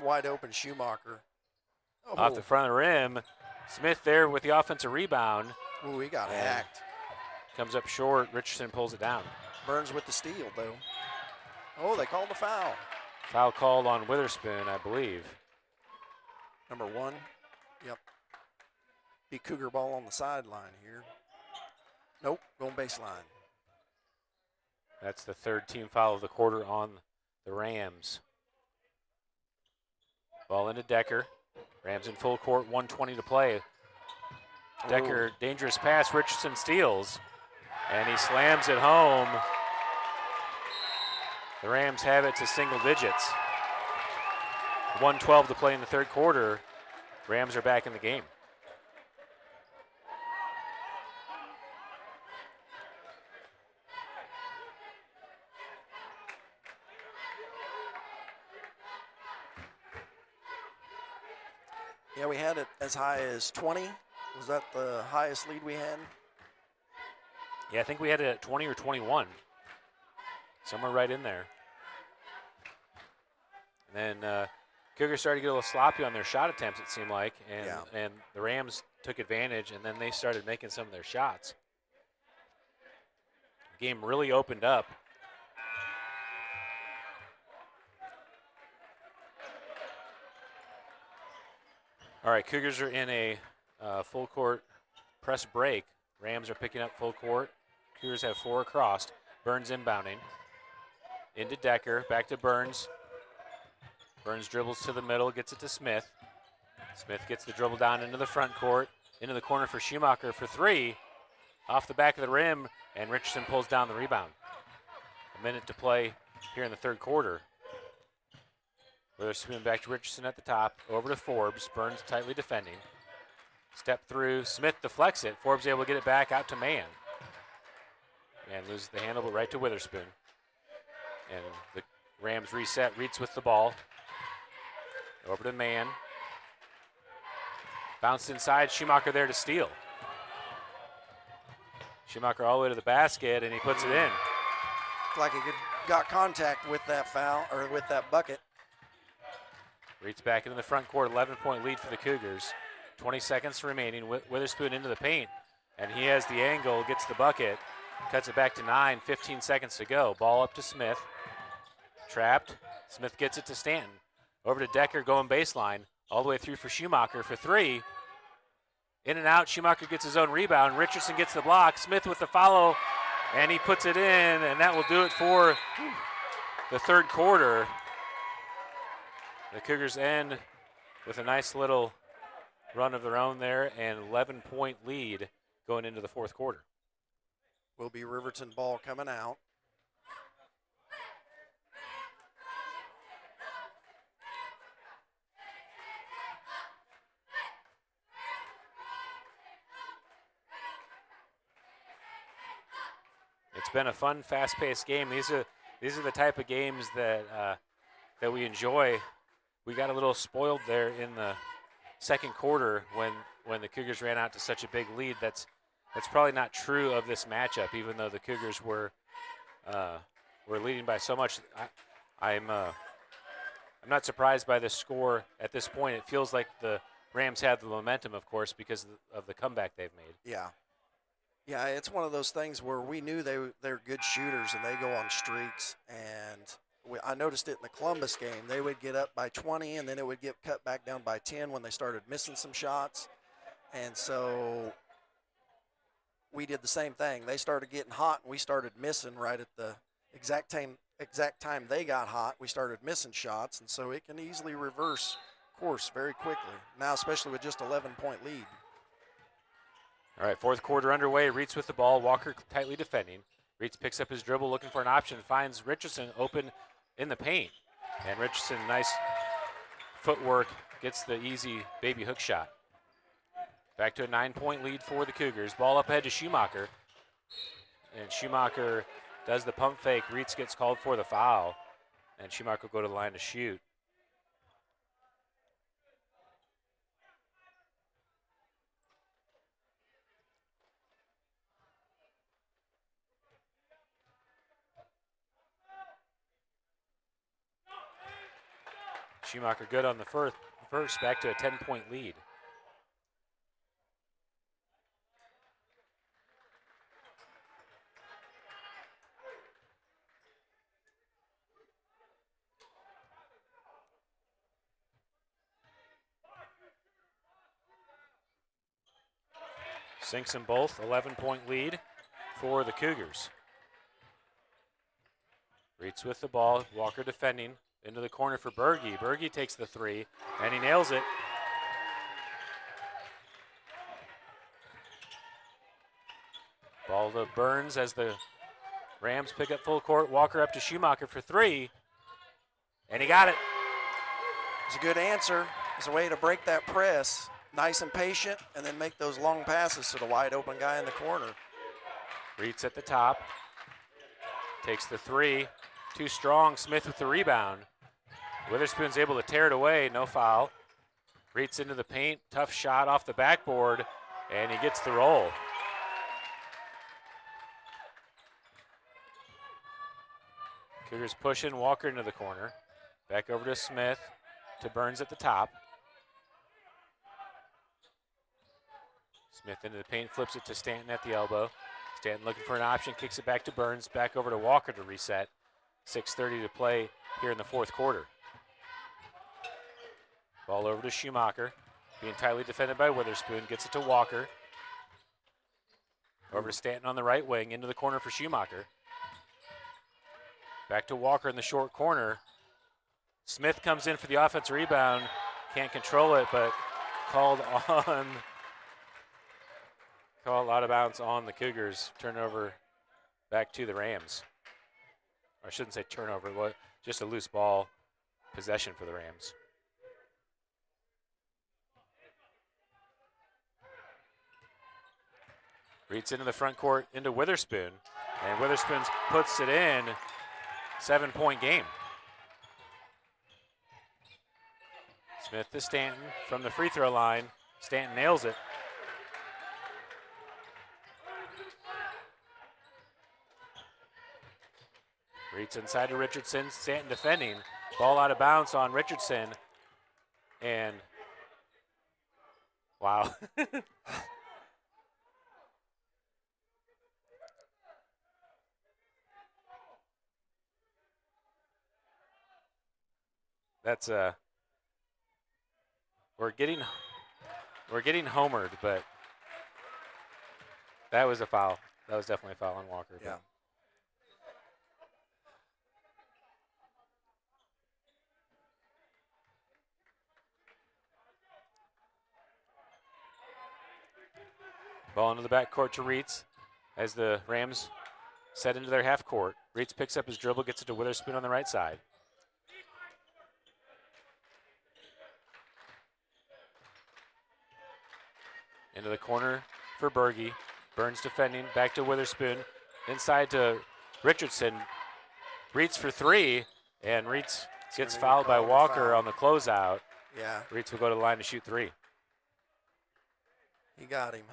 Wide open Schumacher. Oh. Off the front of the rim. Smith there with the offensive rebound. Ooh, he got hacked. Comes up short. Richardson pulls it down. Burns with the steal, though. Oh, they called the foul. Foul called on Witherspoon, I believe. Number one. Yep. Be Cougar ball on the sideline here. Nope, going baseline. That's the third team foul of the quarter on the Rams. Ball into Decker. Rams in full court, 1:20 to play. Decker, dangerous pass. Richardson steals, and he slams it home. The Rams have it to single digits. 1:12 to play in the third quarter. Rams are back in the game. Yeah, we had it as high as 20. Was that the highest lead we had? Yeah, I think we had it at 20 or 21. Somewhere right in there. And then Cougars started to get a little sloppy on their shot attempts, it seemed like, and Yeah. and the Rams took advantage, and then they started making some of their shots. The game really opened up. All right, Cougars are in a full court press break. Rams are picking up full court. Cougars have 4 across. Burns inbounding. Into Decker, back to Burns. Burns dribbles to the middle, gets it to Smith. Smith gets the dribble down into the front court, into the corner for Schumacher for 3. Off the back of the rim, and Richardson pulls down the rebound. A minute to play here in the third quarter. Witherspoon back to Richardson at the top, over to Forbes. Burns tightly defending. Step through, Smith deflects it. Forbes able to get it back out to Mann. And loses the handle, but right to Witherspoon. And the Rams reset, Reitz with the ball. Over to Mann. Bounced inside, Schumacher there to steal. Schumacher all the way to the basket, and he puts it in. Looked like he got contact with that foul, or with that bucket. Reitz back into the front court, 11-point lead for the Cougars. 20 seconds remaining, Witherspoon into the paint, and he has the angle, gets the bucket, cuts it back to 9, 15 seconds to go. Ball up to Smith, trapped. Smith gets it to Stanton. Over to Decker, going baseline, all the way through for Schumacher for 3. In and out, Schumacher gets his own rebound. Richardson gets the block, Smith with the follow, and he puts it in, and that will do it for the third quarter. The Cougars end with a nice little run of their own there, and 11-point lead going into the fourth quarter. Will be Riverton ball coming out. It's been a fun, fast-paced game. These are the type of games that that we enjoy. We got a little spoiled there in the second quarter when the Cougars ran out to such a big lead. That's probably not true of this matchup, even though the Cougars were leading by so much. I'm not surprised by the score at this point. It feels like the Rams have the momentum, of course, because of the comeback they've made. Yeah. Yeah, it's one of those things where we knew they're good shooters and they go on streaks. And I noticed it in the Columbus game. They would get up by 20 and then it would get cut back down by 10 when they started missing some shots. And so we did the same thing. They started getting hot and we started missing right at the exact time they got hot. We started missing shots, and so it can easily reverse course very quickly. Now, especially with just 11-point lead. All right, fourth quarter underway. Reitz with the ball. Walker tightly defending. Reitz picks up his dribble, looking for an option. Finds Richardson open in the paint. And Richardson, nice footwork, gets the easy baby hook shot. Back to a 9-point lead for the Cougars. Ball up ahead to Schumacher. And Schumacher does the pump fake. Reitz gets called for the foul. And Schumacher will go to the line to shoot. Schumacher good on the first, back to a 10-point lead. Sinks them both, 11-point lead for the Cougars. Reitz with the ball, Walker defending. Into the corner for Berge. Berge takes the 3, and he nails it. Ball to Burns as the Rams pick up full court. Walker up to Schumacher for 3, and he got it. It's a good answer. It's a way to break that press. Nice and patient, and then make those long passes to the wide open guy in the corner. Reitz at the top. Takes the 3. Too strong. Smith with the rebound. Witherspoon's able to tear it away. No foul. Reitz into the paint. Tough shot off the backboard, and he gets the roll. Cougars pushing Walker into the corner. Back over to Smith. to Burns at the top. Smith into the paint, flips it to Stanton at the elbow. Stanton looking for an option, kicks it back to Burns, back over to Walker to reset. 6:30 to play here in the fourth quarter. Ball over to Schumacher, being tightly defended by Witherspoon, gets it to Walker. Over to Stanton on the right wing, into the corner for Schumacher. Back to Walker in the short corner. Smith comes in for the offensive rebound, can't control it, but called out of bounds on the Cougars. Turnover back to the Rams. I shouldn't say turnover, but just a loose ball possession for the Rams. Reads into the front court into Witherspoon, and Witherspoon puts it in. 7-point game. Smith to Stanton from the free throw line. Stanton nails it. Reads inside to Richardson. Stanton defending. Ball out of bounds on Richardson. And wow. That's we're getting homered, but that was a foul. That was definitely a foul on Walker. Yeah. Ball into the backcourt to Reitz as the Rams set into their half court. Reitz picks up his dribble, gets it to Witherspoon on the right side. Into the corner for Berge. Burns defending, back to Witherspoon. Inside to Richardson. Reitz for three, and Reitz gets fouled by Walker on the closeout. Yeah. Reitz will go to the line to shoot three. He got him.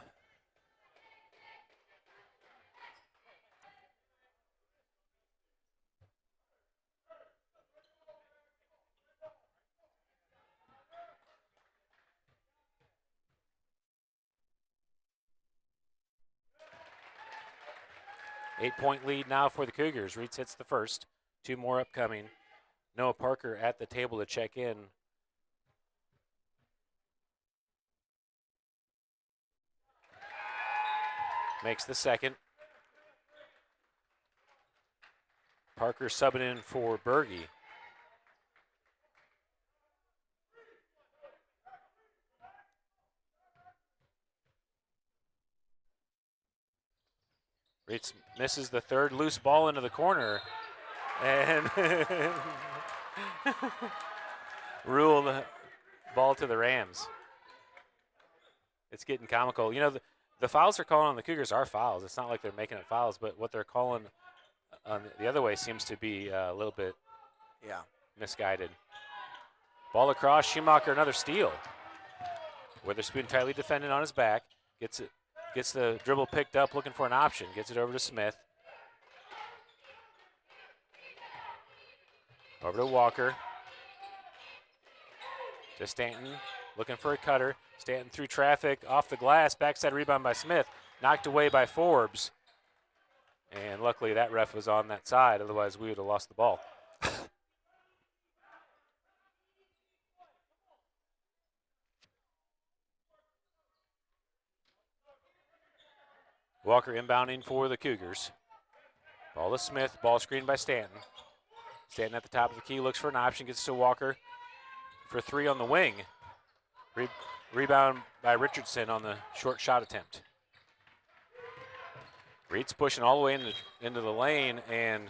Eight-point lead now for the Cougars. Reitz hits the first. Two more upcoming. Noah Parker at the table to check in. Makes the second. Parker subbing in for Berge. Reitz misses the third, loose ball into the corner, and ruled ball to the Rams. It's getting comical. You know, the fouls they're calling on the Cougars are fouls. It's not like they're making it fouls, but what they're calling on the other way seems to be a little bit misguided. Ball across, Schumacher, another steal. Witherspoon tightly defending on his back, gets it. Gets the dribble picked up, looking for an option. Gets it over to Smith. Over to Walker. To Stanton, looking for a cutter. Stanton through traffic, off the glass, backside rebound by Smith. Knocked away by Forbes. And luckily that ref was on that side, otherwise we would have lost the ball. Walker inbounding for the Cougars. Ball to Smith, ball screened by Stanton. Stanton at the top of the key, looks for an option, gets to Walker for three on the wing. Rebound by Richardson on the short shot attempt. Reitz pushing all the way into the lane, and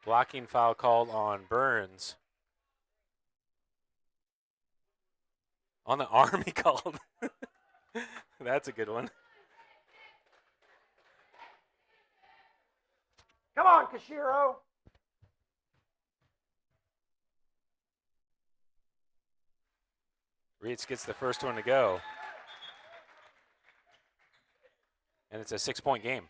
blocking foul called on Burns. On the arm he called. That's a good one. Come on, Kashiro. Reitz gets the first one to go. And it's a 6-point game.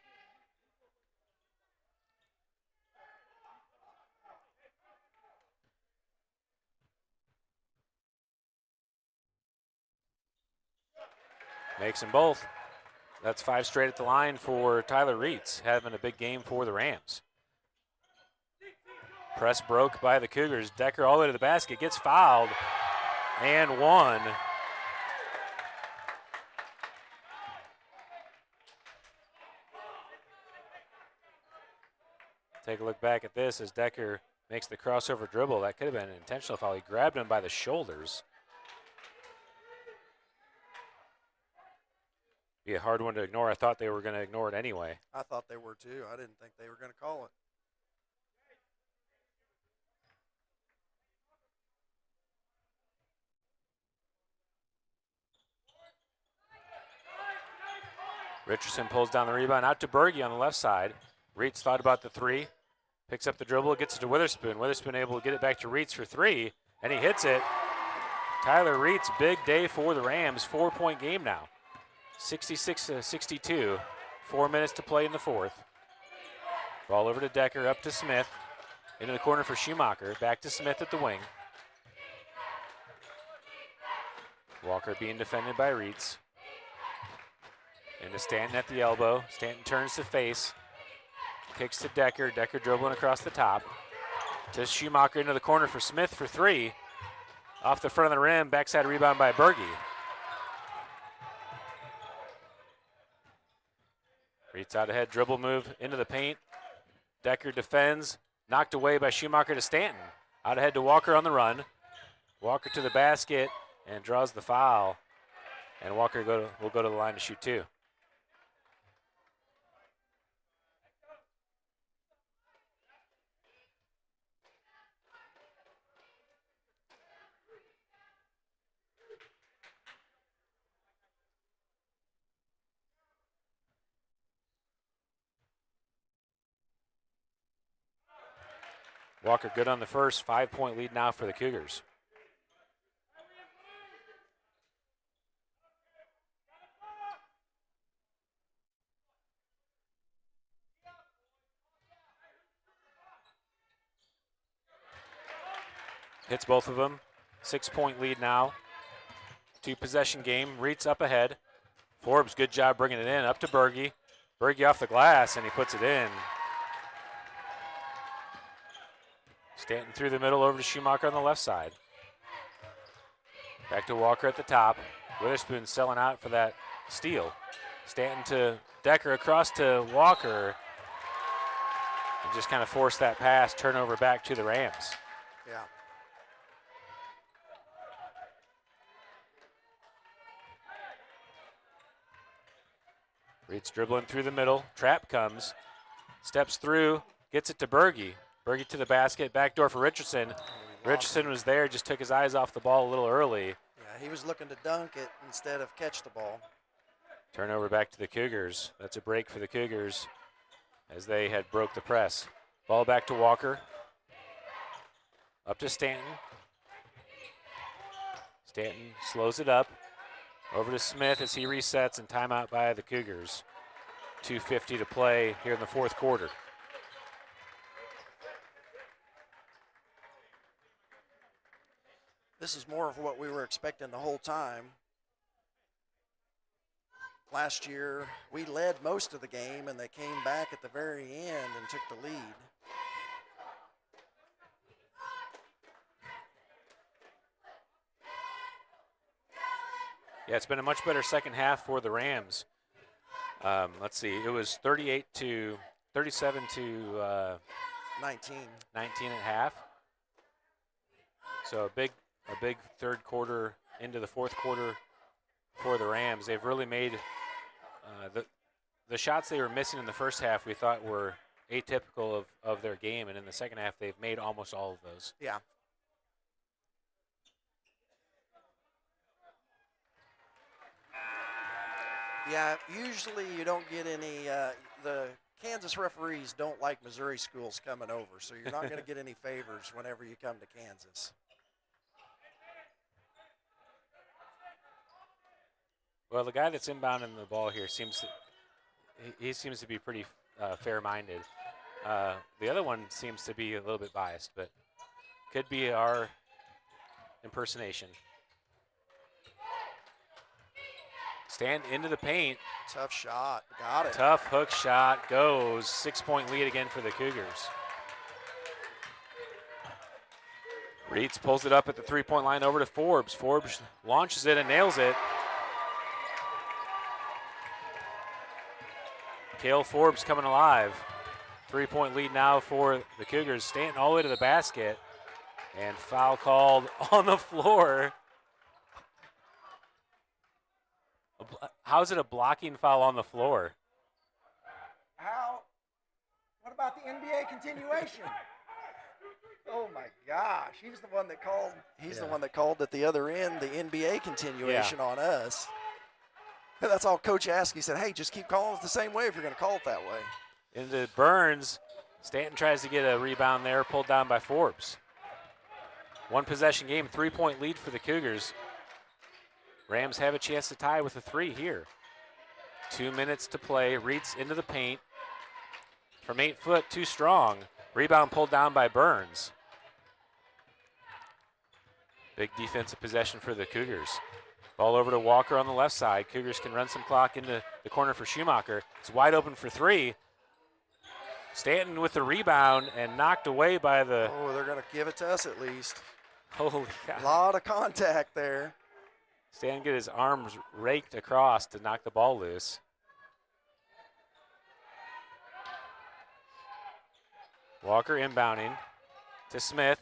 Makes them both. That's 5 straight at the line for Tyler Reitz, having a big game for the Rams. Press broke by the Cougars. Decker all the way to the basket, gets fouled, and one. Take a look back at this as Decker makes the crossover dribble. That could have been an intentional foul. He grabbed him by the shoulders. Be a hard one to ignore. I thought they were going to ignore it anyway. I thought they were too. I didn't think they were going to call it. Richardson pulls down the rebound out to Berge on the left side. Reitz thought about the 3. Picks up the dribble, gets it to Witherspoon. Witherspoon able to get it back to Reitz for 3, and he hits it. Tyler Reitz, big day for the Rams. 4-point game now. 66-62. 4 minutes to play in the fourth. Ball over to Decker, up to Smith. Into the corner for Schumacher. Back to Smith at the wing. Walker being defended by Reitz. Into Stanton at the elbow. Stanton turns to face. Kicks to Decker. Decker dribbling across the top. To Schumacher into the corner for Smith for 3. Off the front of the rim. Backside rebound by Berge. Reitz out ahead. Dribble move into the paint. Decker defends. Knocked away by Schumacher to Stanton. Out ahead to Walker on the run. Walker to the basket and draws the foul. And Walker will go to the line to shoot 2. Walker good on the first. 5-point lead now for the Cougars. Hits both of them. 6-point lead now. 2-possession game. Reitz up ahead. Forbes, good job bringing it in. Up to Berge. Berge off the glass, and he puts it in. Stanton through the middle over to Schumacher on the left side. Back to Walker at the top. Witherspoon selling out for that steal. Stanton to Decker across to Walker. And just kind of forced that pass, turnover back to the Rams. Yeah. Reitz dribbling through the middle. Trap comes. Steps through. Gets it to Berge. Berge to the basket. Backdoor for Richardson. Richardson was there. Just took his eyes off the ball a little early. Yeah, he was looking to dunk it instead of catch the ball. Turnover back to the Cougars. That's a break for the Cougars as they had broke the press. Ball back to Walker. Up to Stanton. Stanton slows it up. Over to Smith as he resets, and timeout by the Cougars. 2:50 to play here in the fourth quarter. This is more of what we were expecting the whole time. Last year, we led most of the game, and they came back at the very end and took the lead. Yeah, it's been a much better second half for the Rams. Let's see, it was 37 to 19 at half. So a big third quarter into the fourth quarter for the Rams. They've really made the shots they were missing in the first half we thought were atypical of their game, and in the second half they've made almost all of those. Yeah. Yeah, usually you don't get any, the Kansas referees don't like Missouri schools coming over, so you're not going to get any favors whenever you come to Kansas. Well, the guy that's inbounding the ball here seems to be pretty fair-minded. The other one seems to be a little bit biased, but could be our impersonation. Stanton into the paint. Tough shot. Got it. Tough hook shot goes. 6-point lead again for the Cougars. Reeds pulls it up at the three-point line over to Forbes. Forbes launches it and nails it. Cale Forbes coming alive. 3-point lead now for the Cougars. Stanton all the way to the basket. And foul called on the floor. How is it a blocking foul on the floor? How? What about the NBA continuation? Oh my gosh, he's the one that called. He's the one that called at the other end the NBA continuation on us. That's all Coach asked. He said, hey, just keep calling it the same way if you're going to call it that way. Into Burns. Stanton tries to get a rebound there, pulled down by Forbes. One possession game, 3-point lead for the Cougars. Rams have a chance to tie with a 3 here. 2 minutes to play. Reeds into the paint. From 8 foot, too strong. Rebound pulled down by Burns. Big defensive possession for the Cougars. Ball over to Walker on the left side. Cougars can run some clock into the corner for Schumacher. It's wide open for 3. Stanton with the rebound and knocked away by the... Oh, they're going to give it to us at least. Holy cow. A lot of contact there. Stanton get his arms raked across to knock the ball loose. Walker inbounding to Smith.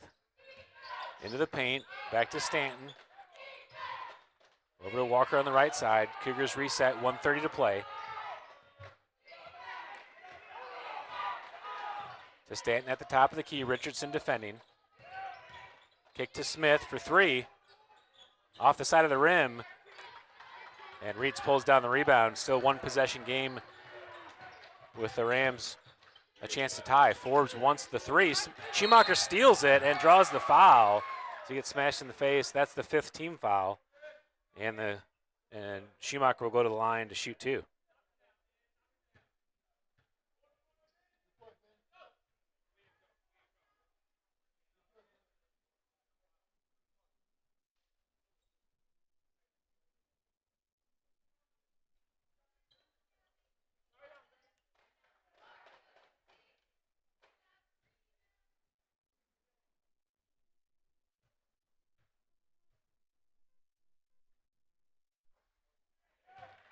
Into the paint. Back to Stanton. Over to Walker on the right side. Cougars reset, 1:30 to play. To Stanton at the top of the key. Richardson defending. Kick to Smith for 3. Off the side of the rim. And Reeds pulls down the rebound. Still one possession game with the Rams a chance to tie. Forbes wants the 3. Schumacher steals it and draws the foul. So he gets smashed in the face. That's the 5th team foul. And Schumacher will go to the line to shoot 2.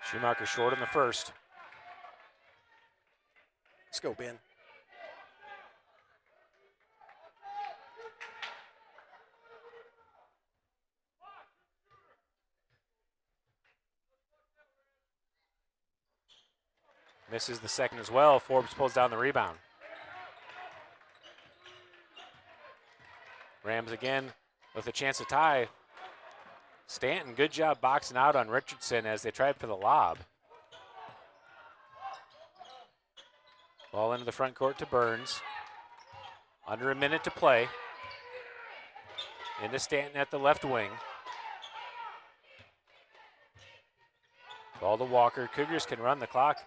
Schumacher short in the first. Let's go, Ben. Misses the second as well. Forbes pulls down the rebound. Rams again with a chance to tie. Stanton, good job boxing out on Richardson as they tried for the lob. Ball into the front court to Burns. Under a minute to play. Into Stanton at the left wing. Ball to Walker. Cougars can run the clock.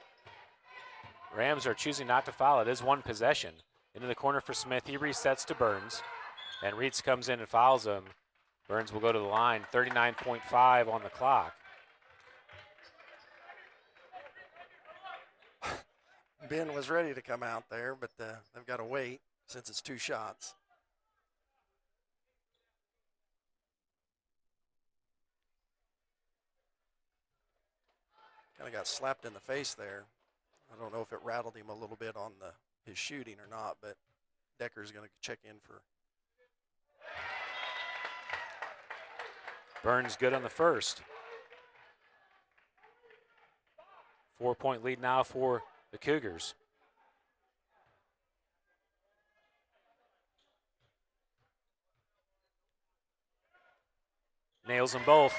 Rams are choosing not to foul. It is one possession. Into the corner for Smith. He resets to Burns. And Reeds comes in and fouls him. Burns will go to the line. 39.5 on the clock. Ben was ready to come out there, but they've got to wait since it's 2 shots. Kind of got slapped in the face there. I don't know if it rattled him a little bit on his shooting or not, but Decker's going to check in for. Burns good on the first. 4-point lead now for the Cougars. Nails them both.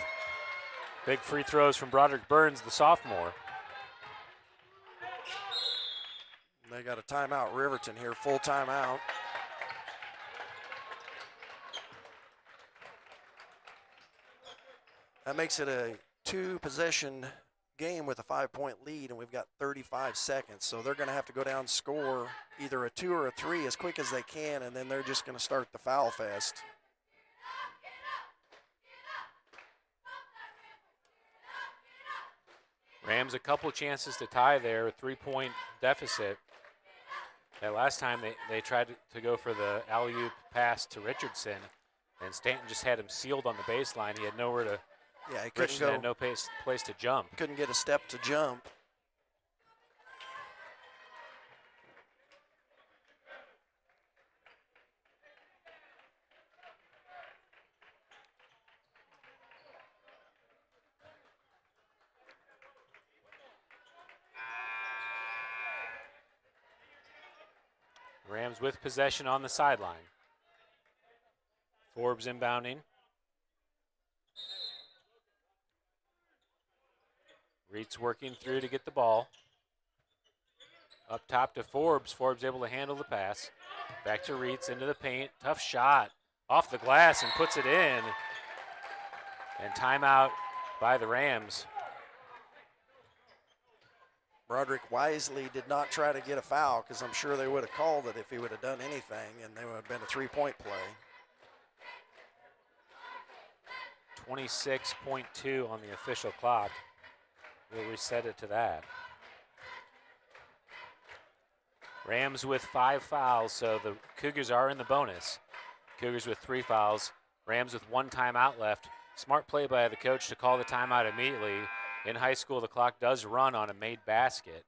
Big free throws from Broderick Burns, the sophomore. They got a timeout, Riverton here, full timeout. That makes it a 2-possession game with a 5-point lead, and we've got 35 seconds. So they're going to have to go down and score either a 2 or a 3 as quick as they can, and then they're just going to start the foul fest. Rams a couple chances to tie there, a 3-point deficit. That last time they tried to go for the alley-oop pass to Richardson, and Stanton just had him sealed on the baseline. He had nowhere to. Yeah, he couldn't Richardson go. had no place to jump. Couldn't get a step to jump. Rams with possession on the sideline. Forbes inbounding. Reitz working through to get the ball. Up top to Forbes. Forbes able to handle the pass. Back to Reitz into the paint. Tough shot off the glass and puts it in. And timeout by the Rams. Broderick wisely did not try to get a foul because I'm sure they would have called it if he would have done anything, and they would have been a 3-point play. 26.2 on the official clock. We'll reset it to that. Rams with 5 fouls, so the Cougars are in the bonus. Cougars with 3 fouls. Rams with 1 timeout left. Smart play by the coach to call the timeout immediately. In high school, the clock does run on a made basket,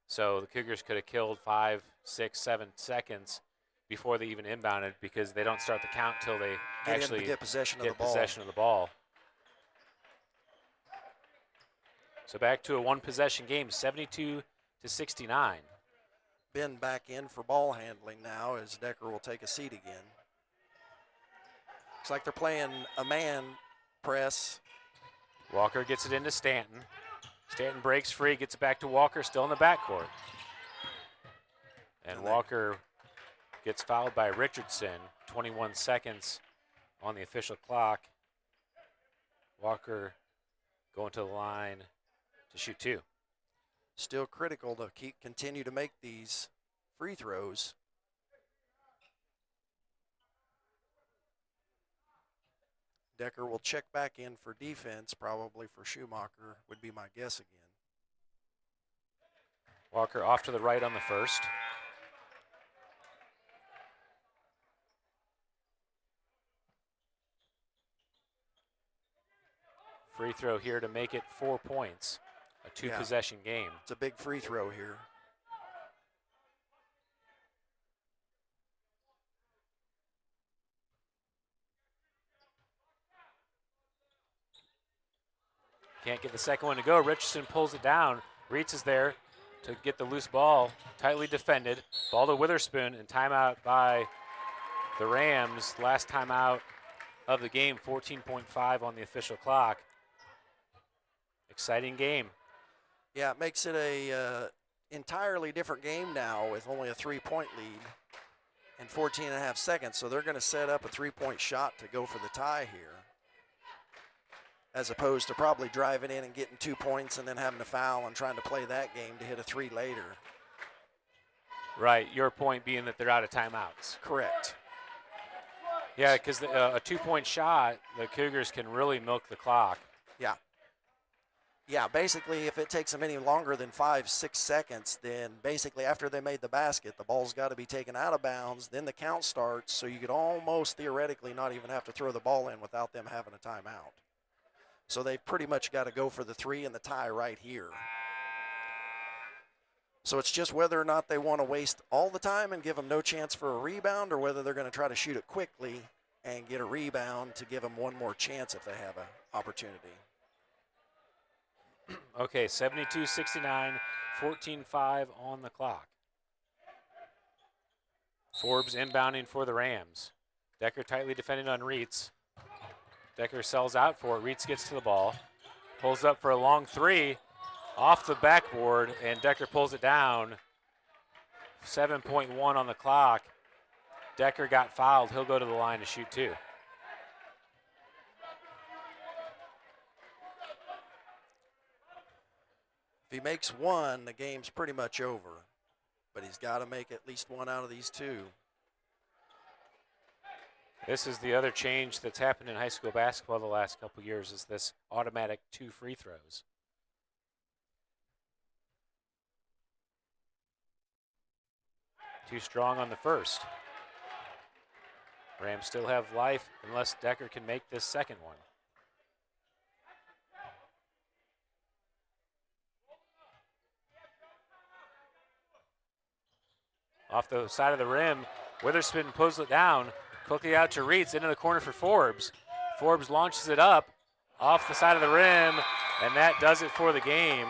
so the Cougars could have killed 5, 6, 7 seconds before they even inbounded because they don't start the count till they actually get possession get of the ball. possession of the ball. So back to a 1-possession game, 72-69. Ben back in for ball handling now as Decker will take a seat again. Looks like they're playing a man press. Walker gets it into Stanton. Stanton breaks free, gets it back to Walker, still in the backcourt. And Walker gets fouled by Richardson. 21 seconds on the official clock. Walker going to the line to shoot 2. Still critical to continue to make these free throws. Decker will check back in for defense, probably for Schumacher, would be my guess again. Walker off to the right on the first. Free throw here to make it 4 points. A 2-possession game. It's a big free throw here. Can't get the second one to go. Richardson pulls it down. Reitz is there to get the loose ball. Tightly defended. Ball to Witherspoon, and timeout by the Rams. Last timeout of the game, 14.5 on the official clock. Exciting game. Yeah, it makes it a entirely different game now with only a 3-point lead and 14 and a half seconds. So they're going to set up a 3-point shot to go for the tie here, as opposed to probably driving in and getting 2 points and then having to foul and trying to play that game to hit a 3 later. Right, your point being that they're out of timeouts. Correct. Yeah, because a 2-point shot, the Cougars can really milk the clock. Yeah. Yeah, basically if it takes them any longer than 5, 6 seconds, then basically after they made the basket, the ball's got to be taken out of bounds, then the count starts, so you could almost theoretically not even have to throw the ball in without them having a timeout. So they've pretty much got to go for the 3 and the tie right here. So it's just whether or not they want to waste all the time and give them no chance for a rebound, or whether they're going to try to shoot it quickly and get a rebound to give them one more chance if they have an opportunity. Okay, 72-69, 14-5 on the clock. Forbes inbounding for the Rams. Decker tightly defending on Reitz. Decker sells out for it. Reitz gets to the ball. Pulls up for a long 3 off the backboard, and Decker pulls it down. 7.1 on the clock. Decker got fouled. He'll go to the line to shoot 2. If he makes 1, the game's pretty much over. But he's got to make at least 1 out of these 2. This is the other change that's happened in high school basketball the last couple years, is this automatic 2 free throws. too strong on the first. Rams still have life unless Decker can make this second one. Off the side of the rim, Witherspoon pulls it down, quickly out to Reitz, into the corner for Forbes. Forbes launches it up off the side of the rim, and that does it for the game.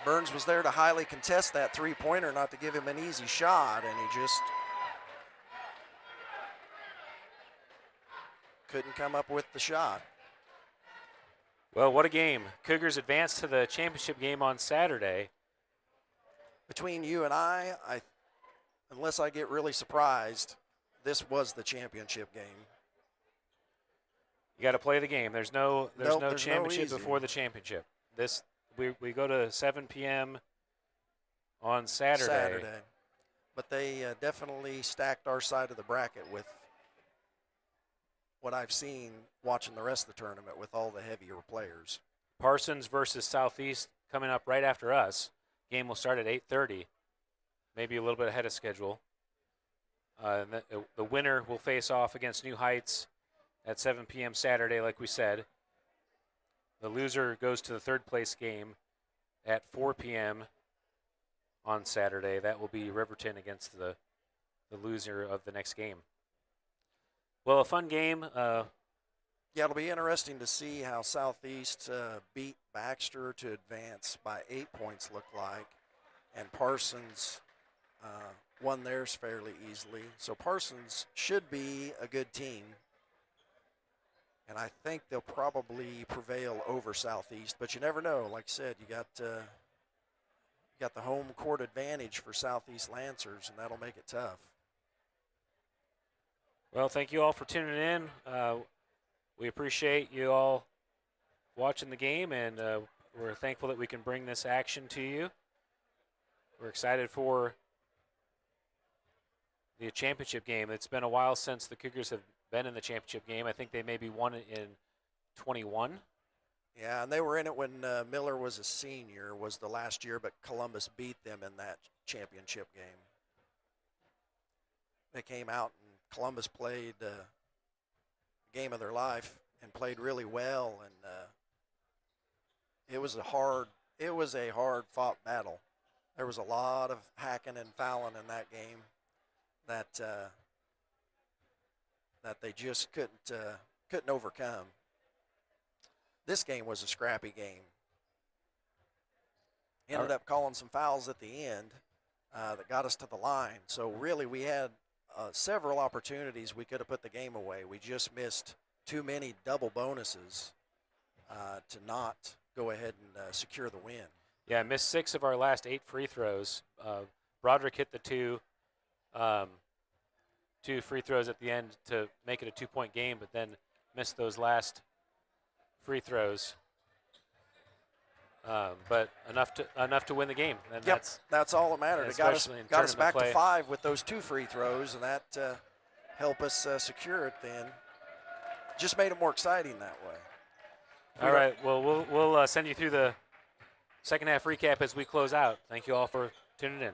Burns was there to highly contest that three-pointer, not to give him an easy shot, and he just couldn't come up with the shot. Well, what a game. Cougars advanced to the championship game on Saturday. Between you and I, unless I get really surprised, this was the championship game. You got to play the game. There's no championship easy. before the championship. We go to 7 p.m. on Saturday. But they definitely stacked our side of the bracket with what I've seen watching the rest of the tournament with all the heavier players. Parsons versus Southeast coming up right after us. Game will start at 8:30, maybe a little bit ahead of schedule. The winner will face off against New Heights at 7 p.m. Saturday, like we said. The loser goes to the third place game at 4 p.m. on Saturday. That will be Riverton against the loser of the next game. Well, a fun game. Yeah, it'll be interesting to see how Southeast beat Baxter to advance by 8 points, look like. And Parsons won theirs fairly easily. So Parsons should be a good team. And I think they'll probably prevail over Southeast. But you never know. Like I said, you got the home court advantage for Southeast Lancers, and that'll make it tough. Well, thank you all for tuning in. We appreciate you all watching the game, and we're thankful that we can bring this action to you. We're excited for the championship game. It's been a while since the Cougars have been in the championship game. I think they maybe won it in 21. Yeah, and they were in it when Miller was a senior, was the last year, but Columbus beat them in that championship game. They came out and Columbus played the game of their life and played really well, and it was a hard fought battle. There was a lot of hacking and fouling in that game that they just couldn't overcome. This game was a scrappy game. Ended up calling some fouls at the end that got us to the line. So really we had several opportunities we could have put the game away. We just missed too many double bonuses to not go ahead and secure the win. Yeah, missed 6 of our last 8 free throws. Broderick hit the two free throws at the end to make it a 2-point game, but then missed those last free throws. But enough to win the game. And yep, that's all that mattered. It got us back to 5 with those 2 free throws, and that helped us secure it then. Just made it more exciting that way. All right, well, we'll send you through the second half recap as we close out. Thank you all for tuning in.